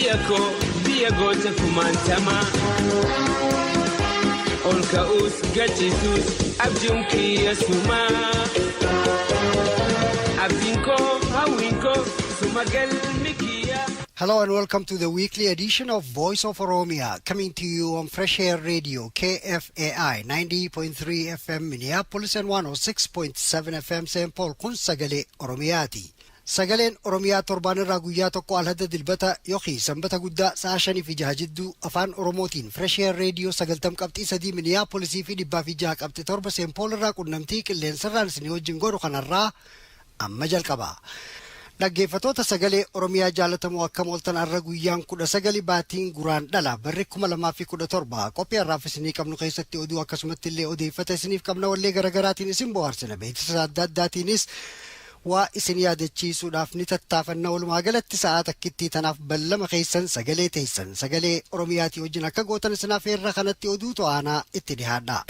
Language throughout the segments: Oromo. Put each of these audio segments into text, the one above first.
biyya goota kumaantamaa ol ka'uus gachiisuus abjuun kiyya sumaa abdiin koo hawwiin koo suma galmi kiyya. Hello and welcome to the weekly edition of Voice of Oromia, coming to you on Fresh Air Radio, KFAI 90.3 FM Minneapolis and 106.7 FM St. Paul, kun Sagalee Oromiyaati. Sagaleen Oromiyaa torbaan irraa guyyaa tokko alhadda dilbata yookiin sanbata guddaa sa'a 5 jidduu afaan Oromootiin Fresh Air Radio 90.3 Minneapolis fi 106.7 St. Paul irraa qunnamtii qilleensarraan isin wajjin godhu kanarraa amma jalqaba. Dhaggeeffattoota Sagalee Oromiyaa jaalatamoo akkam ooltan har'a guyyaan 19 baatiin Guraandhala barri 2017 qophii har'aaf isinii qabnu keessatti oduu akkasumatti illee odeeffata isiniif qabna wallee garagaraatiin isin bohaarsina beeksisa adda addaatiinis waa isin yaadachiisuudhaaf ni tattaafanna walumaa galatti sa'aa takkittii tanaaf ballama keessan sagalee teessan Sagalee Oromiyaatii wajjin akka gootan isinaaf irra kanatti oduu to'anaa itti dhihaadha.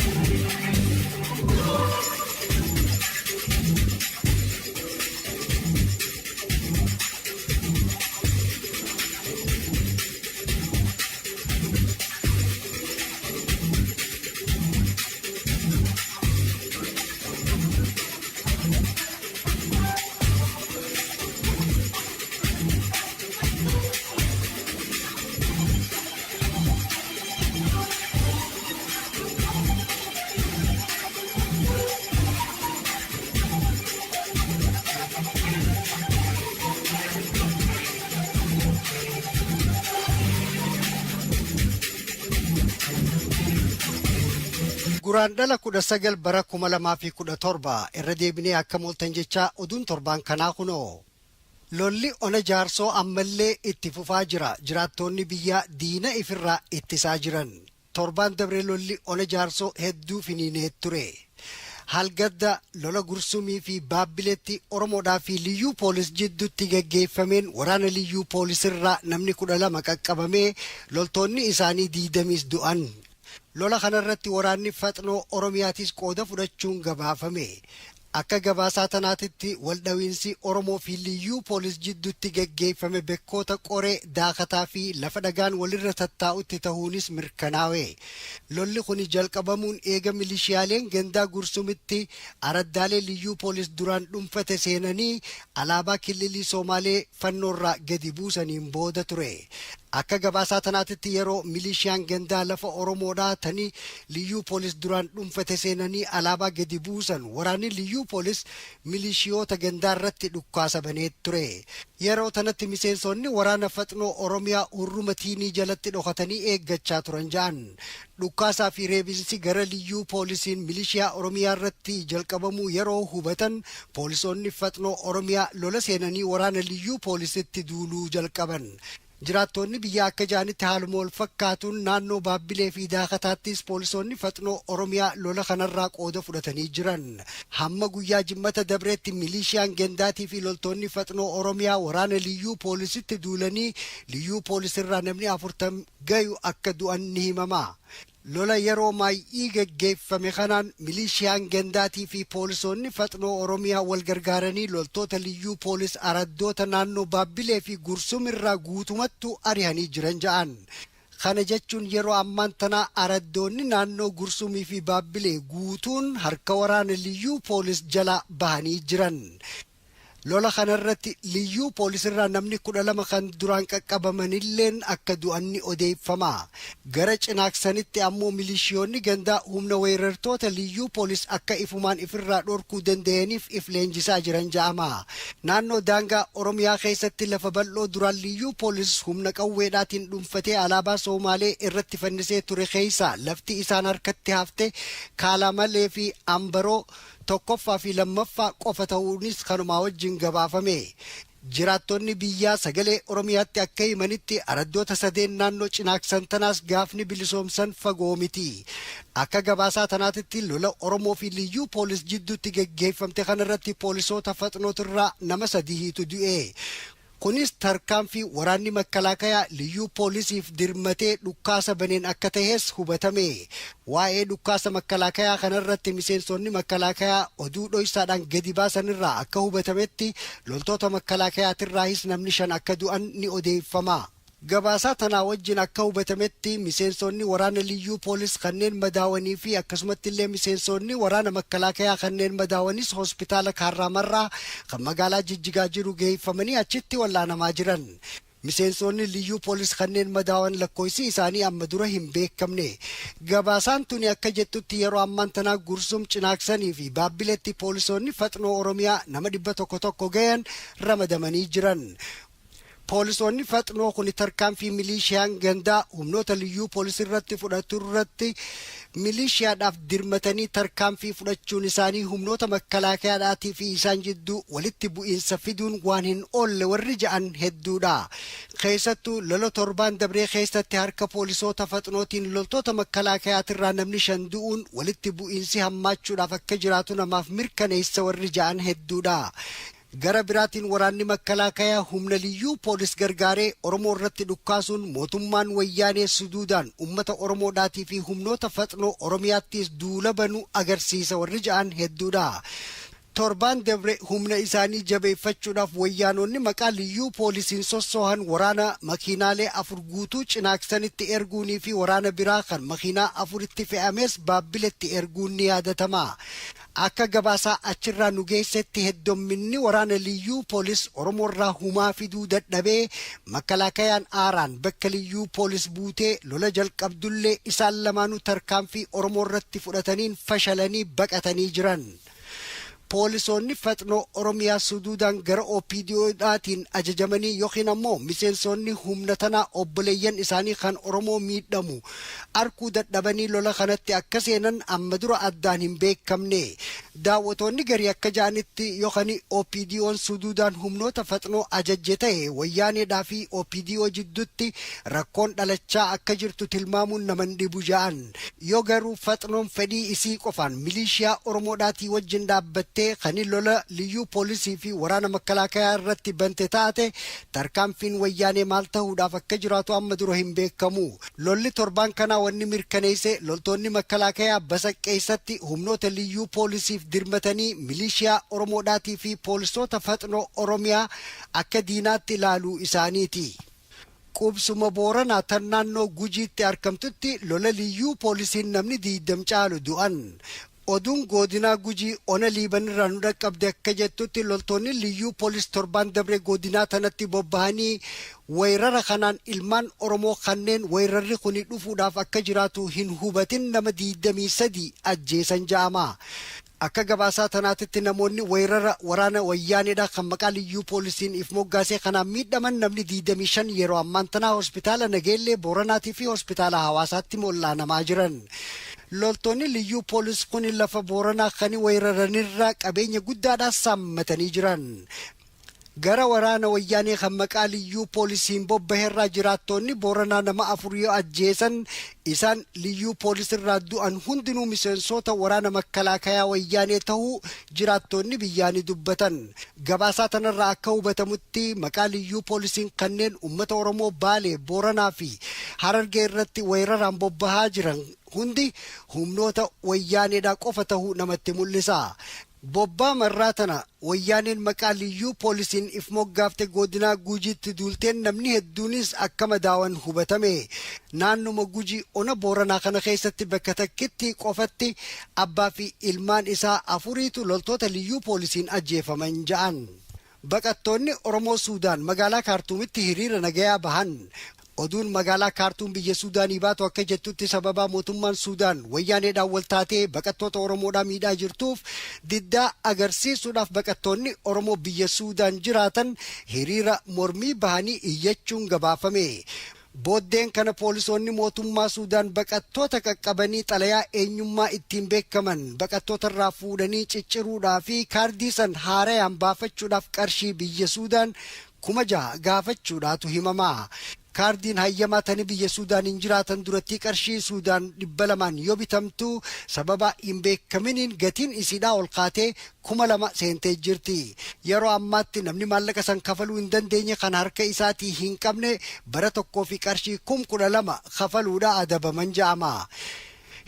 Guraandhala 19 bara 2017 irra deebinee akka mooltan jechaa oduun torbaan kanaa kunoo. Lolli ona jaarsoo ammallee itti fufaa jira. Jiraattonni biyyaa diina ifirraa ittisaa jiran. Torbaan dabre lolli ona jaarsoo hedduu finiinee ture. Halgadda lola Gursumii fi Baabbileetti Oromoodhaa fi liyyuu poolis jidduutti gaggeeffameen waraana liyyuu poolisirraa namni 12 qaqqabamee loltoonni isaanii 20 du'an. Lola kanarratti waraanni Faxnoo Oromiyaatis qooda fudhachuun gabaafame. Akka gabaasaa tanaatitti waldhawiinsi Oromoo fi liyyuu poolis jidduutti gaggeeffame bekkoota qoree daakataa fi lafa dhagaan walirra tattaa'utti ta'uunis mirkanaawe. Lolli kuni jalqabamuun eega milishiyaaleen gandaa Gursumitti araddaalee liyyuu poolis duraan dhuunfate seenanii alaabaa kililii Somaalee fannoorraa gadi buusaniin booda ture. Akka gabaasaa tanaatitti yeroo milishiyaan gandaa lafa Oromoodhaa tanii liyyuu poolis duraan dhuunfate seenanii alaabaa gadi buusan waraanni liyyuu poolis milishiyoota gandaa irratti dhukkaasa banee ture. Yeroo tanatti miseensonni waraana Faxnoo Oromiyaa hurrumatiinii jalatti dhokatanii eeggachaa turan ja'an. Dhukkaasaa fi reebinsi gara liyyuu poolisiin milishiyaa Oromiyaa irratti jalqabamuu yeroo hubatan poolisoonni Faxnoo Oromiyaa lola seenanii waraana liyyuu poolisitti duuluu jalqaban. Jiraattonni biyya akka jaanitti haaluma wal fakkaatuun naannoo Baabbilee fi Daakataattis poolisoonni Faxnoo Oromiyaa lola kanarraa qooda fudhatanii jiran. Hamma guyyaa jimmata dabreetti milishiyaan gandaatii fi loltoonni Faxnoo Oromiyaa waraana liyyuu poolisitti duulanii liyyuu poolisirraa namni 40 gayu akka du'an ni himama. Lola yeroo maay'ii gaggeeffame kanaan milishiyaan gandaatii fi poolisoonni Faxnoo Oromiyaa wal gargaaranii loltoota liyyuu poolis araddoota naannoo Baabbilee fi Gursumirraa guutumattu ari'anii jiran ja'an. Kana jechuun yeroo ammaan tana araddoonni naannoo Gursumii fi Baabbilee guutuun harka waraana liyyuu poolis jala bahanii jiran. Lola kanarratti liyyuu poolisirraa namni 12 kan duraan qaqqabamanilleen akka du'anni odeeffama. Gara cinaaksanitti ammoo milishiyoonni gandaa humna weerartoota liyyuu poolis akka ifumaan ifirraa dhorkuu danda'aniif if leenjisaa jiran ja'ama. Naannoo daangaa Oromiyaa keessatti lafa bal'oo duraan liyyuu poolis humna qawweedhaatiin dhuunfatee alaabaa Somaalee irratti fannisee ture keessa lafti isaan harkatti hafte Kaalaamalee fi Ambaroo tokkoffaa fi lammaffaa qofa ta'uunis kanumaa wajjin gabaafame. Jiraattonni biyyaa Sagalee Oromiyaatti akka himanitti araddoota sadeen naannoo cinaaksan tanaas gaafni bilisoomsan fagoo miti. Akka gabaasaa tanaatitti lola Oromoo fi liyyuu poolis jidduutti gaggeeffamte kanarratti poolisoota Faxnootirraa nama 3tu du'e. Kunis tarkaanfii waraanni makkalaakayaa liyyuu poolisiif dirmatee dhukkaasa baneen akka ta'es hubatame. Waa'ee dhukkaasa makkalaakayaa kanarratti miseensonni makkalaakayaa oduu dho'isaadhaan gadi baasanirraa akka hubatametti loltoota makkalaakayaatirraahis namni 5 akka du'an ni odeeffama. Gabaasaa tanaa wajjin akka hubatametti miseensonni waraana liyyuu poolis kanneen madaawanii fi akkasumatti illee miseensonni waraana makkalaakayaa kanneen madaawanis hospitaala Kaarraamarraa kan magaalaa Jijjigaa jiru geeffamanii achitti wallaanamaa jiran. Miseensonni liyyuu poolis kanneen madaawan lakkoofsi isaanii amma dura hin beekamne. Gabaasaan tuni akka jettutti yeroo ammaan tanaa Gursum Cinaaksanii fi Baabbileetti poolisoonni Faxnoo Oromiyaa nama 100 gahan ramadamanii jiran. Poolisoonni Faxnoo kun tarkaanfii milishaan gandaa humnoota liyyuu poolisii irratti fudhatu irratti milishaadhaaf dirmatanii tarkaanfii fudhachuun isaanii humnoota makkalaakaadhaatii fi isaan jidduu walitti bu'iinsa fiduun waan hin oolle warri ja'an hedduudha. Keessattuu lola torbaan dabree keessatti harka poolisoota Faxnootiin loltoota makkalaakaatirraa namni 5 du'uun walitti bu'iinsi hammaachuudhaaf akka jiraatu namaaf mirkaneessa warri ja'an hedduudha. Gara biraatiin waraanni makkalaakayaa humna liyyuu poolis gargaaree Oromoo irratti dhukkaasuun mootummaan wayyaanee suduudaan ummata Oromoodhaatii fi humnoota Faxnoo Oromiyaattis duula banuu agarsiisa warri ja'an hedduudha. Torbaan dabre humna isaanii jabeeffachuudhaaf wayyaanonni maqaa liyyuu poolisiin sossoohan waraana makiinaalee 4 guutuu Cinaaksanitti erguunii fi waraana biraa kan makiinaa 4tti fe'ames Baabbileetti erguun ni yaadatama. Akka gabaasaa achirraa nu geessetti heddomminni waraana liyyuu poolis Oromoorraa humaa fiduu dadhabee makkalaakayaan aaraan bakka liyyuu poolis buutee lola jalqabdullee isaan lamaanuu tarkaanfii Oromoo irratti fudhataniin fashalanii baqatanii jiran. Poolisoonni Faxnoo Oromiyaa suduudaan gara OPDO'dhaatiin ajajamanii yookiin ammoo miseensonni humna tanaa obboleeyyan isaanii kan Oromoo miidhamu arkuu dadhabanii lola kanatti akka seenan amma dura addaan hin beekamne. Daawwattoonni garii akka ja'anitti yookaan OPDO'n suduudaan humnoota Faxnoo ajajje ta'e wayyaaneedhaa fi OPDO jidduutti rakkoon dhalachaa akka jirtu tilmaamuun naman dhibu ja'an. Yoo garuu Faxnoon fedhii isii qofaan milishiyaa Oromoodhaatii wajjin dhaabbatte kan lola liyyuu poolisii fi waraana makkalaakayaa irratti bante taate tarkaanfiin wayyaanee maal ta'uudhaaf akka jiraatu amma dura hin beekamu. Lolli torbaan kanaa wanni mirkaneesse loltoonni makkalaakayaa Basaqqeessatti humnoota liyyuu poolisiif dirmatanii milishiyaa Oromoodhaatii fi poolisoota Faxnoo Oromiyaa akka diinaatti ilaaluu isaaniiti. Qubsuma Booranaa tan naannoo Gujiitti argamtutti lola liyyuu poolisiin namni 20 caalu du'an. Oduun godina Gujii ona Liibanirraa nu dhaqqabde akka jettutti loltoonni liyyuu poolis torbaan dabre godinaa tanatti bobbahanii weerara kanaan ilmaan Oromoo kanneen weerarri kuni dhufuudhaaf akka jiraatu hin hubatin nama 23 ajjeesan ja'ama. Akka gabaasaa tanaatitti namoonni weerara waraana wayyaaneedha kan maqaa liyyuu poolisiin if moggaasee kanaan miidhaman namni 25 yeroo ammaan tanaa hospitaala Nageellee Booranaatii fi hospitaala Hawaasaatti mollaanamaa jiran. Loltoonni liyyuu poolis kun lafa Booranaa kan weeraranirraa qabeenya guddaadhaan saammatanii jiran. Gara waraana wayyaanee kan maqaa liyyuu poolisiin bobbaheerraa jiraattonni Booranaa nama 4 yoo ajjeesan isaan liyyuu poolisirraa du'an hundinuu miseensota waraana makkalaakayaa wayyaanee ta'uu jiraattonni biyyaanii dubbatan. Gabaasaa tanarraa akka hubatamutti maqaa liyyuu poolisiin kanneen ummata Oromoo Baalee, Booranaa fi Harargee irratti weeraraan bobbahaa jiran hundi humnoota wayyaaneedhaa qofa ta'uu namatti mul'isa. Bobbaa marraa tana wayyaaneen maqaa liyyuu poolisiin if moggaafte godina Gujiitti duulteen namni hedduunis akka madaawan hubatame. Naannuma Gujii ona Booranaa kana keessatti bakka takkitti qofatti abbaa fi ilmaan isaa 4tu loltoota liyyuu poolisiin ajjeefaman ja'an. Baqattoonni Oromoo Suudaan magaalaa Kaartuumitti hiriira nagayaa bahan. Oduun magaalaa Kaartuum biyya Suudaanii baatu akka jettutti sababa mootummaan Suudaan wayyaaneedhaan wal taatee baqattoota Oromoodhaa miidhaa jirtuuf diddaa agarsiisuudhaaf baqattoonni Oromoo biyya Suudaan jiraatan hiriira mormii bahanii iyyachuun gabaafame. Booddeen kana poolisoonni mootummaa Suudaan baqattoota qaqqabanii xalayaa eenyummaa ittiin beekaman baqattoota irraa fuudhanii cicciruudhaa fi kaardii san haarayaan baafachuudhaaf qarshii biyya Suudaan 6,000 gaafachuudhaatu himama. Kaardiin hayyamaa tani biyya Suudaaniin jiraatan duratti qarshii Suudaan 200 yoo bitamtu sababa hin beekaminiin gatiin isiidhaa ol kaatee 2,000 seentee jirti. Yeroo ammaatti namni maallaqa san kafaluu hin dandeenye kan harka isaatii hin qabne bara tokkoo fi qarshii 12,000 kafaluudha adabaman ja'ama.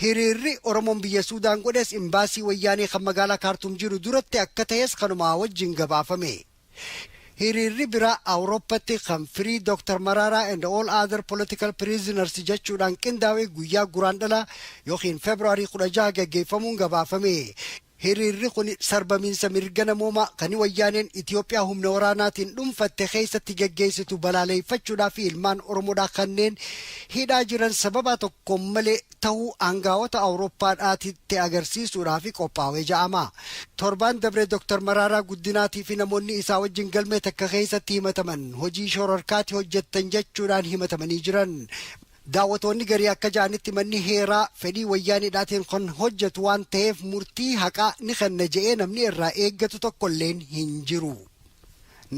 Hiriirri Oromoon biyya Suudaan godhes imbaasii wayyaanee kan magaalaa Kaartuum jiru duratti akka ta'es kanuma wajjin gabaafame. hiriirri biraa Awurooppatti kan firii Dr. Mararaa and all other political prisoners jechuudhaan qindaa'ee guyyaa guraandhala yookiin Februaarii 16 gaggeeffamuun gabaafame. Hiriirri kun sarbamiinsa mirga namoomaa kan wayyaaneen Itoophiyaa humna waraanaatiin dhuunfatte keessatti gaggeessitu balaaleffachuudhaaf ilmaan Oromoodhaa kanneen hidhaa jiran sababa tokko malee ta'uu aangaa'ota Awurooppaadhaatti agarsiisuudhaaf qophaa'ee ja'ama. Torbaan dabre Dr. Mararaa Guddinaatii fi namoonni isaa wajjin galmee takka keessatti himataman hojii shororkaatti hojjettan jechuudhaan himatamanii jiran. Daawwattoonni garii akka ja'anitti manni heeraa fedhii wayyaaniidhaatiin kan hojjetu waan ta'eef murtii haqaa ni kenna je'ee namni irraa eeggatu tokkolleen hin jiru.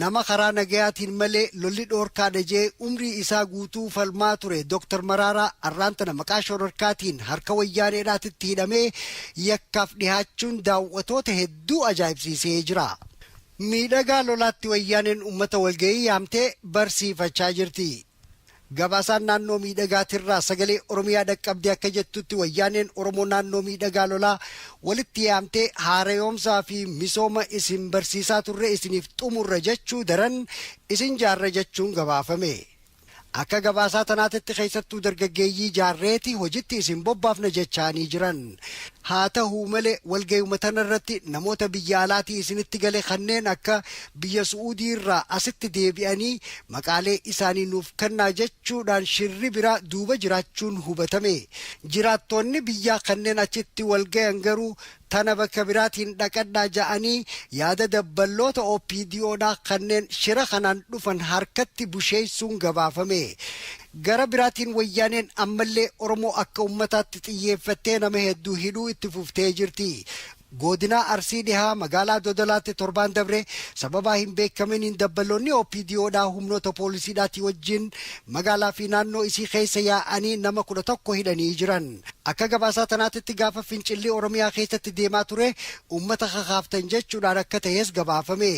Nama karaa nagayaatiin malee lolli dhoorkaadha jee umrii isaa guutuu falmaa ture Dr. Mararaa arraantana maqaa shororkaatiin harka wayyaaniidhaatitti hidhamee yakkaaf dhihaachuun daawwattoota hedduu ajaa'ibsiisee jira. Miidhagaa lolaatti wayyaaneen uummata walga'ii yaamtee barsiifachaa jirti. Gabaasaan naannoo miidhagaatirraa sagalee Oromiyaa dhaqqabdee akka jettutti wayyaaneen Oromoo naannoo miidhagaa lolaa walitti yaamtee haara'oomsaa fi misooma isin barsiisaa turre isiniif xumurra jechuu daran isin jaarra jechuun gabaafame. Akka gabaasaa tanaatitti keessattuu dargaggeeyyii jaarreeti hojitti isin bobbaafna jechaanii jiran. Haa ta'uu malee walga'ii tanarratti namoota biyya alaatii isinitti gale kanneen akka biyya Su'uudii irraa asitti deebi'anii maqaalee isaanii nuuf kennaa jechuudhaan shirri biraa duuba jiraachuun hubatame. Jiraattonni biyyaa kanneen achitti walga'an garuu tana bakka biraatiin dhaqadhaa ja'anii yaada dabballoota OPDOdhaa kanneen shira kanaan dhufan harkatti busheessuun gabaafame. Gara biraatiin wayyaaneen ammallee Oromoo akka ummataatti xiyyeeffattee nama hedduu hidhuu itti fuftee jirti. Godina Arsii dhihaa magaalaa Dodolaatti torbaan dabre sababaa hin beekaminiin dabballoonni OPDOdhaa humnoota poolisiidhaatii wajjin magaalaa fi naannoo isii keessa yaa'anii nama 11 hidhanii jiran. Akka gabaasaa tanaatitti gaafa fincilli Oromiyaa keessatti deemaa ture ummata kakaaftan jechuudhaan akka ta'es gabaafame.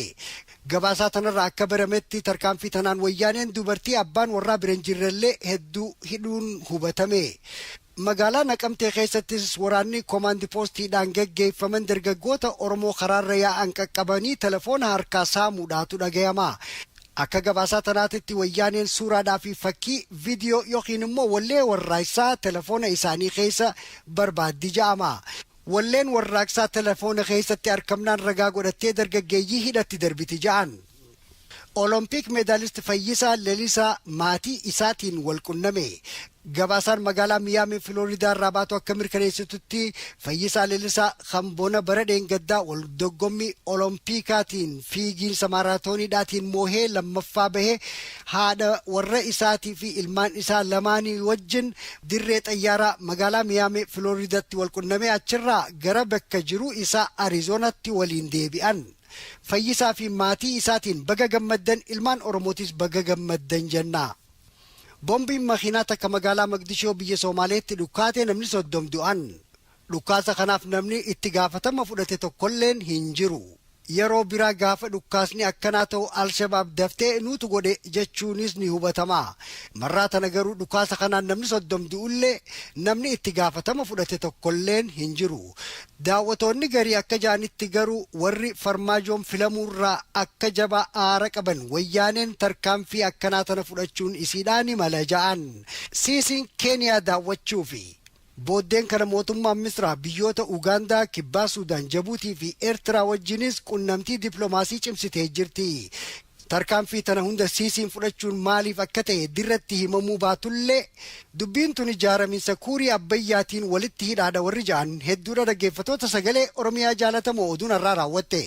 Gabaasaa tanarraa akka barametti tarkaanfii tanaan wayyaaneen dubartii abbaan warraa bira hin jirrellee hedduu hidhuun hubatame. Magaalaa Naqamtee keessattis waraanni koomaandii poostiidhaan gaggeeffaman dargaggoota Oromoo karaarra yaa'an qaqqabanii telefoona harkaa saamuudhaatu dhagayama. Akka gabaasaa tanaatitti wayyaaneen suuraadhaa fi fakkii viidiyoo yookiin immoo wallee warraaqsaa telefoona isaanii keessa barbaaddi ja'ama. Walleen warraaqsaa telefoona keessatti argamnaan ragaa godhattee dargaggeeyyii hidhatti darbiti ja'an. Olompiik meedaalist Fayyisaa Lalisaa maatii isaatiin wal qunname. Gabaasaan magaalaa Miyaami Filooridaa irraa baatu akka mirkaneessitutti Fayyisaa Lalisaa kan bona bara dheengaddaa wal dorgommii Olompiikaatiin fiigiinsa maaraatooniidhaatiin moohee lammaffaa bahee haadha warra isaatii fi ilmaan isaa lamaanii wajjin dirree xayyaaraa magaalaa Miyaami Filooridaatti wal qunname achirraa gara bakka jiru isaa Arizoonatti waliin deebi'an. Fayyisaa fi maatii isaatiin baga gammaddan ilmaan Oromootis baga gammaddan jenna. Bombiin makiinaa takka magaalaa Magdishoo biyya Soomaaleetti dhukkaatee namni 30 du'an. Dhukkaasa kanaaf namni itti gaafatama fudhate tokkolleen hin jiru. Yeroo biraa gaafa dhukkaasni akkanaa ta'u Alshabaab daftee nuutu godhe jechuunis ni hubatama. Marraa tana garuu dhukkaasa kanaan namni 30 du'ullee namni itti gaafatama fudhate tokkolleen hin jiru. Daawwattoonni garii akka jaanitti garuu warri farmaajoon filamuurraa akka jabaa aara qaban wayyaaneen tarkaanfii akkanaa tana fudhachuun isiidhaan mala ja'an. Siisiin Keeniyaa daawwachuufi. Booddeen kana mootummaan Misraa biyyoota Ugaandaa, Kibbaa, Suudaan, Jabuutii fi Eertiraa wajjinis qunnamtii dippiloomaasii cimsitee jirti. Tarkaanfii tana hunda siisiin fudhachuun maaliif akka ta'e dirratti himamuu baatullee dubbiin tun ijaaramiinsa kuurii abbayyaatiin walitti hidhaadha warri ja'an hedduudha. Dhaggeeffattoota sagalee Oromiyaa jaalatamoo oduun irraa raawwatte.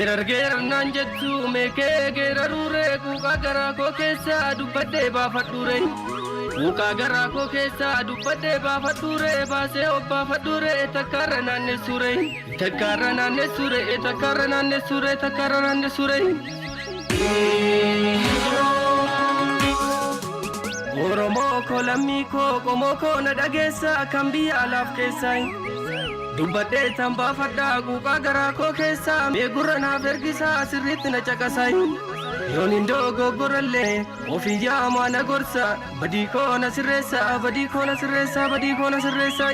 Gerar nan jettu meekee geeraruree kuuqaa garaa koo keessaa dubbadhee baafadhuure. Kuuqaa garaa koo keessaa dubbadhee baafadhuure baasee obbaafadhuure takkaarra naannessuure. Takkaarra naannessuure takkaarra naannessuure takkaarra naannessuure. Oromoo koo lammii koo qomoo koo na dhageessa kan biyya alaaf keessaa. Dubbadhee tan baafadhaa kuuqaa garaa koo keessaa mee gurra naaf ergisaa sirriitti na caqasaa. Yoon hindoo goggorallee ofii jaamaa na gorsa badii koo na sirreessa badii koo na sirreessa badii koo na sirreessa.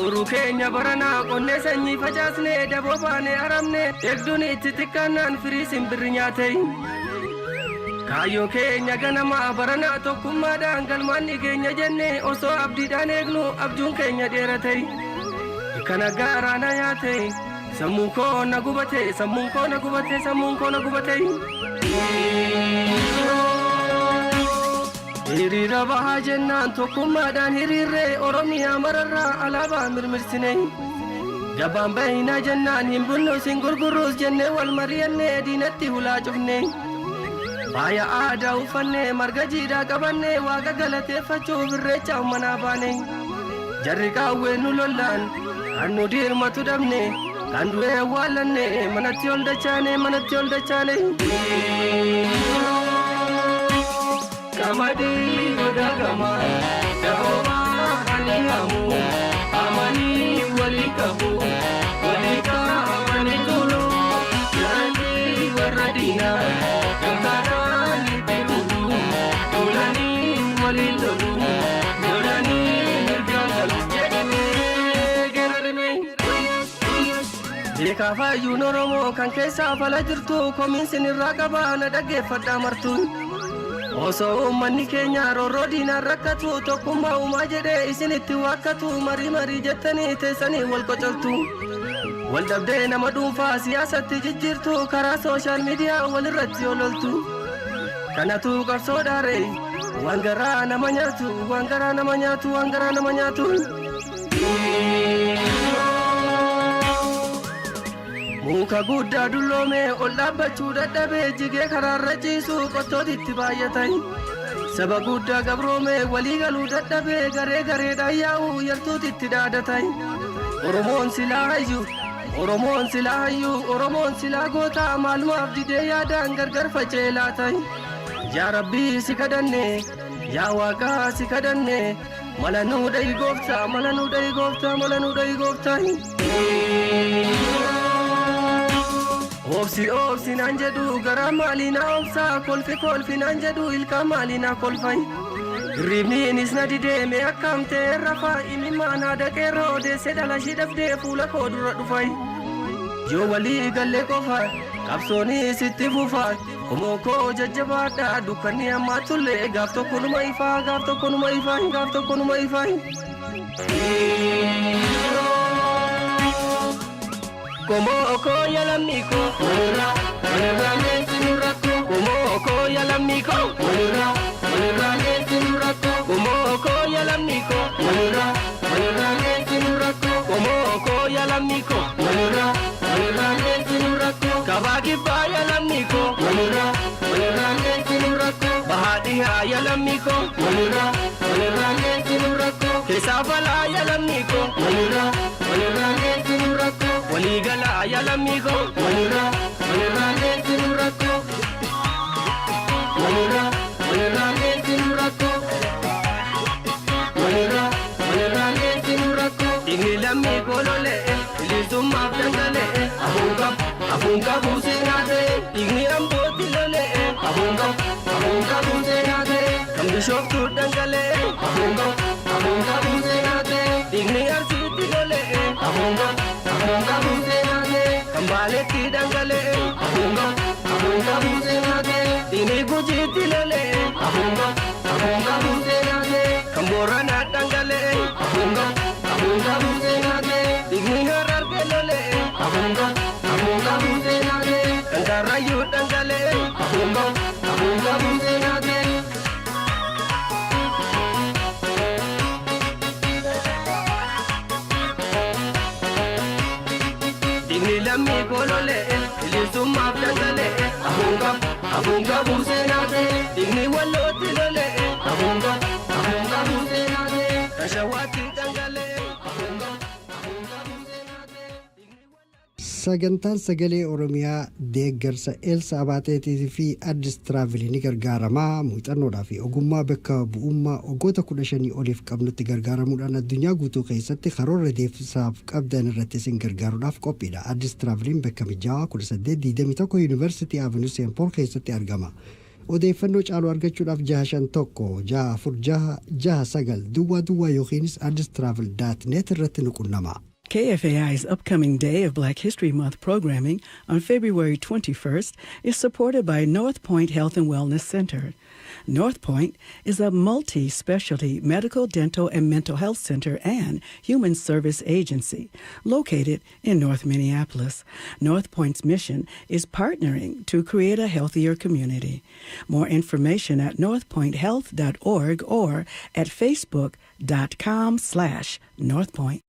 Uruu keenya baranaa qonnee sanyii facaasnee daboo baanee aramnee eegduun itti xiqqaannaan firii simbirri nyaate. Kaayyoon keenya ganamaa baranaa tokkummaadhaan galmaanni keenya jenne osoo abdiidhaan eegnu abjuun keenya dheerate. Kana gaaraa na yaate sammuun koo na gubate sammuun koo na gubate sammuun koo na gubate. Hiriira bahaa jennaan tokkummaadhaan hiriirree Oromiyaa mararraa alaabaa mirmirsine. Gabaan bahina jennaan hin bunnu sin gurgurruus jennee wal mari'annee diinatti hulaa cufne. Faaya aadaa uffannee marga jiidhaa qabannee waaqa galateeffachuuf irreecha manaa baane. Jarri qaawwee nu lollaan kan nu dirmatu dhabne kan du'ee awwaallanne manatti ol dachaane manatti ol dachaane. Qamadii goda gamaa dahoomaa ani hamu amanii walii qabu walii qabanii tolu jiranii warra diinaa. Beekaafayyuun Oromoo kan keessaa fala jirtu komiinsin irraa qabaa na dhaggeeffadhaa martu. Osoo uummanni keenya roorroo diinaan rakkatu tokkummaa uumaa jedhee isinitti waakkatu marii jettanii teessanii wal qocoltu. Wal dhabdee nama dhuunfaa siyaasatti jijjiirtu karaa sooshaal miidiyaa walirratti ololtu. Kanatu qabsoodhaare waan garaa nama nyaatu waan garaa nama nyaatu waan garaa nama nyaatu. Muka guddaa dulloomee ol dhaabbachuu dadhabee jigee karaarra ciisu qottootitti baay'atan. Saba guddaa gabroomee walii galuu dadhabee gareedhaan yaa'u yartuutitti dhaadatan. Oromoon silaa hayyu Oromoon silaa hayyu Oromoon silaa goota maalumaaf didee yaadaan gargar facee laata. Yaa Rabbii si kadhanne yaa Waaqaa si kadhanne mala nuu dha'i gooftaa mala nuu dha'i gooftaa mala nuu dha'i gooftaa. Obsi naan jedhu garaa maalii na obsaa kolfi naan jedhu ilkaa maalii na kolfay. Hirribniinis na dideeme akkam ta'e rafaa imimmaan haadha qeerroo odeesse dhalashii dhabdee fuula koo dura dhufay. Yoo walii gallee qofa qabsoonis itti fufaa qomoo koo jajjabaadhaa dukkanni ammaa tullee gaaf tokko numa ifaa gaaf tokko numa ifaa gaaf tokko numa ifaa. Como koya lamiko, mura, mura nesi nurako. Como koya lamiko, mura, mura nesi nurako. Como koya lamiko, mura, mura nesi nurako. Como koya lamiko, mura, mura nesi nurako. Kabagi baya lamiko, mura, mura nesi nurako. Bahadi haya lamiko, mura, mura nesi nurako. Kesafala ya lamiko, mura, mura nesi nurako. Waligala ya lamiko, mura, mura nesi nurako. Mura, mura nesi nurako. Mura, mura nesi nurako. Igni lamiko lole, ilisumma dangale. Abunga busenate, igni amboti lole. Abunga busenate, kambishoftu dangale. Abunga busenate, igni arsiti lole. Abunga busenate, kambaletti dangale. Abunga busenate, igni gujiti lole. Abunga busenate, kamborana dangale. Abunga busenate, igni hararge lole. Abunga busenate, kangarayu dangale. Abunga busenate. lammii kolole bilisummaaf dangale abunga buuseenaate inni wallootti lole abunga buuseenaate kashawaatti dangale abunga buuseenaate. Sagantaan sagalee Oromiyaa deeggarsa Elsa Abaateetii fi Addis Traavil ni gargaaramaa muuxannoodhaa fi ogummaa bakka bu'ummaa waggoota 15 oliif qabnutti gargaaramuudhaan addunyaa guutuu keessatti karoora deemsaaf qabdan irratti isin gargaaruudhaaf qophiidha. Addis Traaviliin bakka mijaawaa 1821 Yuunivarsiitii Avenuu Seenpool keessatti argama. Odeeffannoo caaluu argachuudhaaf 656 duwwaa yookiinis addistravel.net irratti nu qunnama. KFAI's upcoming Day of Black History Month programming on February 21st is supported by North Point Health and Wellness Center. North Point is a multi-specialty medical, dental, and mental health center and human service agency located in North Minneapolis. North Point's mission is partnering to create a healthier community. More information at northpointhealth.org or at facebook.com/northpoint.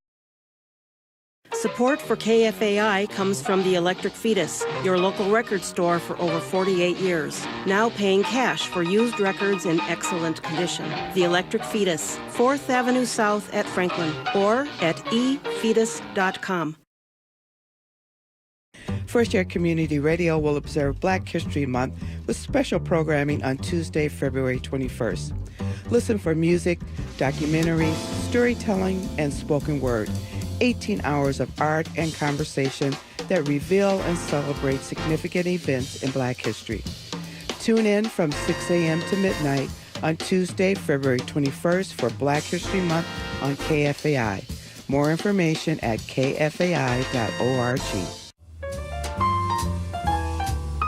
Support for KFAI comes from the Electric Fetus, your local record store for over 48 years. Now paying cash for used records in excellent condition. The Electric Fetus, 4th Avenue South at Franklin, or at efetus.com. First Year Community Radio will observe Black History Month with special programming on Tuesday, February 21st. Listen for music, documentaries, storytelling, and spoken word. 18 hours of art and conversation that reveal and celebrate significant events in Black history. Tune in from 6 a.m. to midnight on Tuesday, February 21st for Black History Month on KFAI. More information at kfai.org.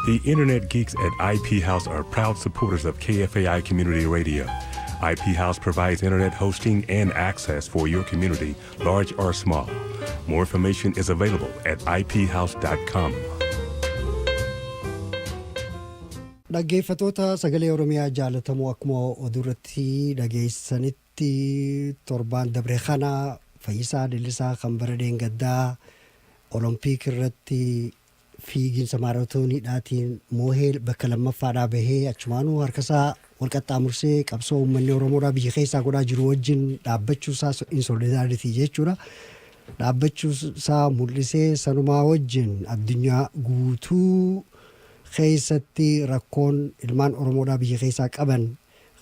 The Internet Geeks at IP House are proud supporters of KFAI Community Radio. IP House provides internet hosting and access for your community, large or small. More information is available at iphouse.com. Dhaggeeffatoota sagalee Oromiyaa jaalatamoo akkuma oduurratti dhageessanitti torbaan dabre kana Fayyisaa Leellisaa kan bara deengaddaa Oloompiik irratti fiiginsa maaraatooniidhaatiin moohee bakka lammaffaadhaa bahee achumaanuu harkasaa walqaxxaamursee qabsoo uummanni Oromoodhaa biyya keessaa godhaa jiru wajjin dhaabbachuusaa in solidaaritii jechuudha. Dhaabbachuusaa mul'isee sanumaa wajjin addunyaa guutuu keessatti rakkoon ilmaan Oromoodhaa biyya keessaa qaban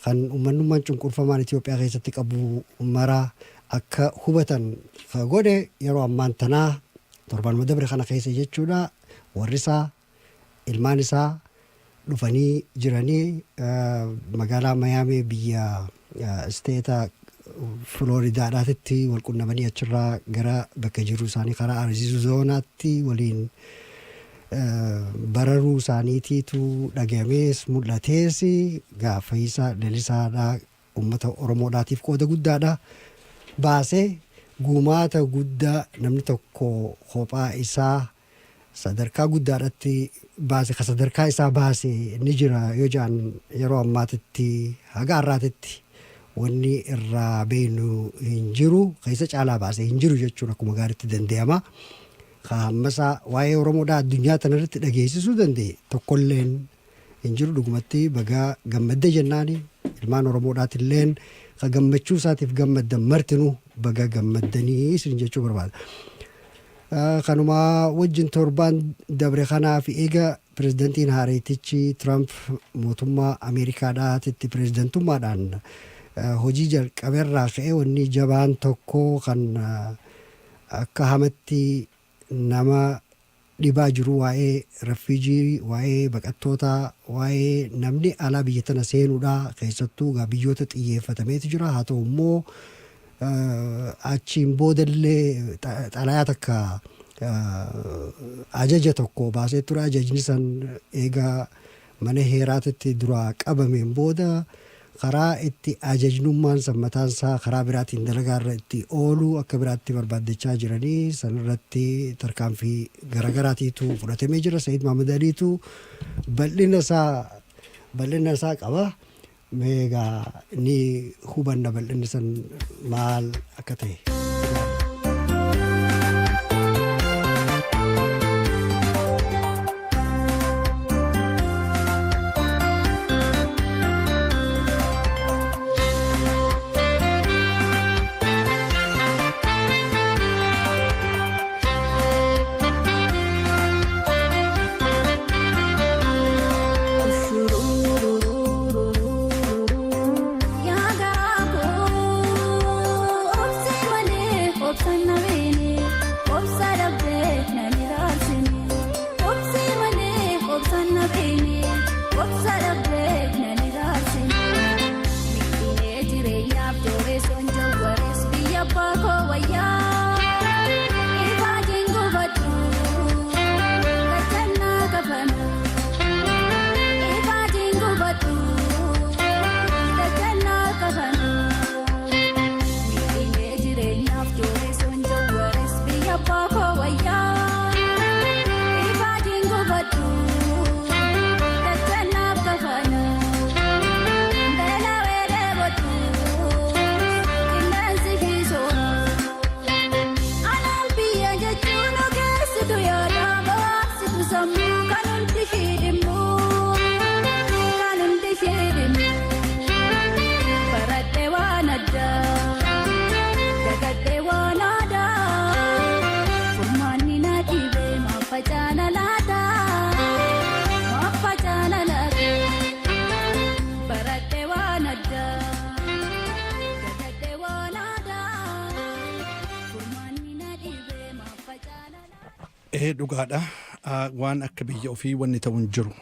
kan uummanummaan cunqurfamaan Itoophiyaa keessatti qabu mara akka hubatan godhe yeroo ammaan tanaa torban dabre kana keessa jechuudha. Warri isaa ilmaan isaa dhufanii jiranii magaalaa Miami biyya isteeta Floridaadhaatti wal qunnamanii achirraa gara bakka jiru isaanii karaa Arizonaatti waliin bararuu isaaniitiitu dhagamees mul'atees gaafa Fayyisaa Leellisaadhaa uummata Oromoodhaatiif qooda guddaadha baasee gumaata guddaa namni tokko kophaa isaa sadarkaa guddaadhaatti baase ka sadarkaa isaa baase ni jira yoo jaan yeroo ammaatitti haga har'aatitti wanni irraa beenu hin jiru keessa caalaa baase hin jiru jechuun akkuma gaariitti danda'ama. Kaammasaa waa'ee Oromoodhaa addunyaa tanarratti dhageessisuu danda'e tokkolleen hin jiru dhugumatti bagaa gammadde jennaani ilmaan Oromoodhaatilleen ka gammachuu isaatiif gammaddan martinuu baga gammaddanii isin jechuu barbaada. Kanuma wajjin torbaan dabre kanaaf eega pirezidantiin haareetichi Trump mootummaa Ameerikaadhaatitti pirezidantummaadhaan hojii jalqabeerraa ka'ee wanni jabaan tokko kan akka hamatti nama dhibaa jiru waa'ee refuujii waa'ee baqattoota waa'ee namni alaa biyya tana seenuudhaa keessattuu biyyoota xiyyeeffatameetu jira. Haa ta'u immoo achiin boodallee xalayaa takka ajaja tokko baasee ture. Ajajni san eegaa mana heeraatitti dura qabameen booda karaa itti ajajnummaan sammataan isaa karaa biraatiin dalagaarra itti oolu akka biraatti barbaaddachaa jiranii sanirratti tarkaanfii garagaraatiitu fudhatamee jira. Sa'iid Mahamad Aliitu bal'ina isaa qaba. Meegaa ni hubanna bal'inni san maal akka ta'e. Dhugaadha. Waan akka biyya ofii wanni ta'u hin jiru.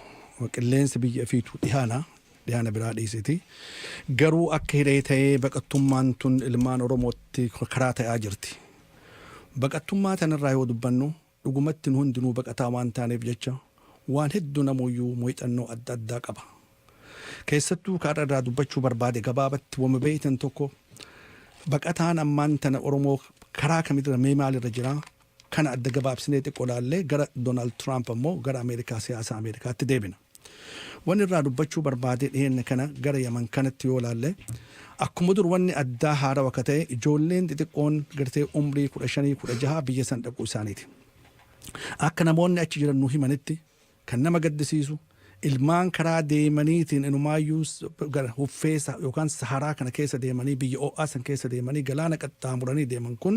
Qilleensi biyya ofiitu dhiyaana biraa dhiisiti. Garuu akka hiree ta'ee baqattummaan tun ilmaan Oromootti karaa ta'aa jirti. Baqattummaa tanarraa yoo dubbannu dhugumatti nu hundinuu baqataa waan taaneef jecha waan hedduu namuyyuu muuxannoo adda addaa qaba. Keessattuu karaa irraa dubbachuu barbaade gabaabatti wama beeytan tokko baqataan ammaan tana Oromoo karaa kamirra mee maalirra jira kana adda gabaabsinee xiqqoo laallee gara Donald Trump ammoo gara Ameerikaa siyaasa Ameerikaatti deebina. Wanni irraa dubbachuu barbaade dhiyeenya kana gara Yaman kanatti yoo laalle akkuma dur wanni addaa haarawaa akka ta'e ijoolleen xixiqqoon gartee umrii 15-16 biyya san dhaquu isaaniiti. Akka namoonni achi jiran nu himanitti kan nama gaddisiisu ilmaan karaa deemaniitiin inumaayyuu gara huffeessa yookaan saharaa kana keessa deemanii biyya o'aa san keessa deemanii galaana qaxxaamuranii deeman kun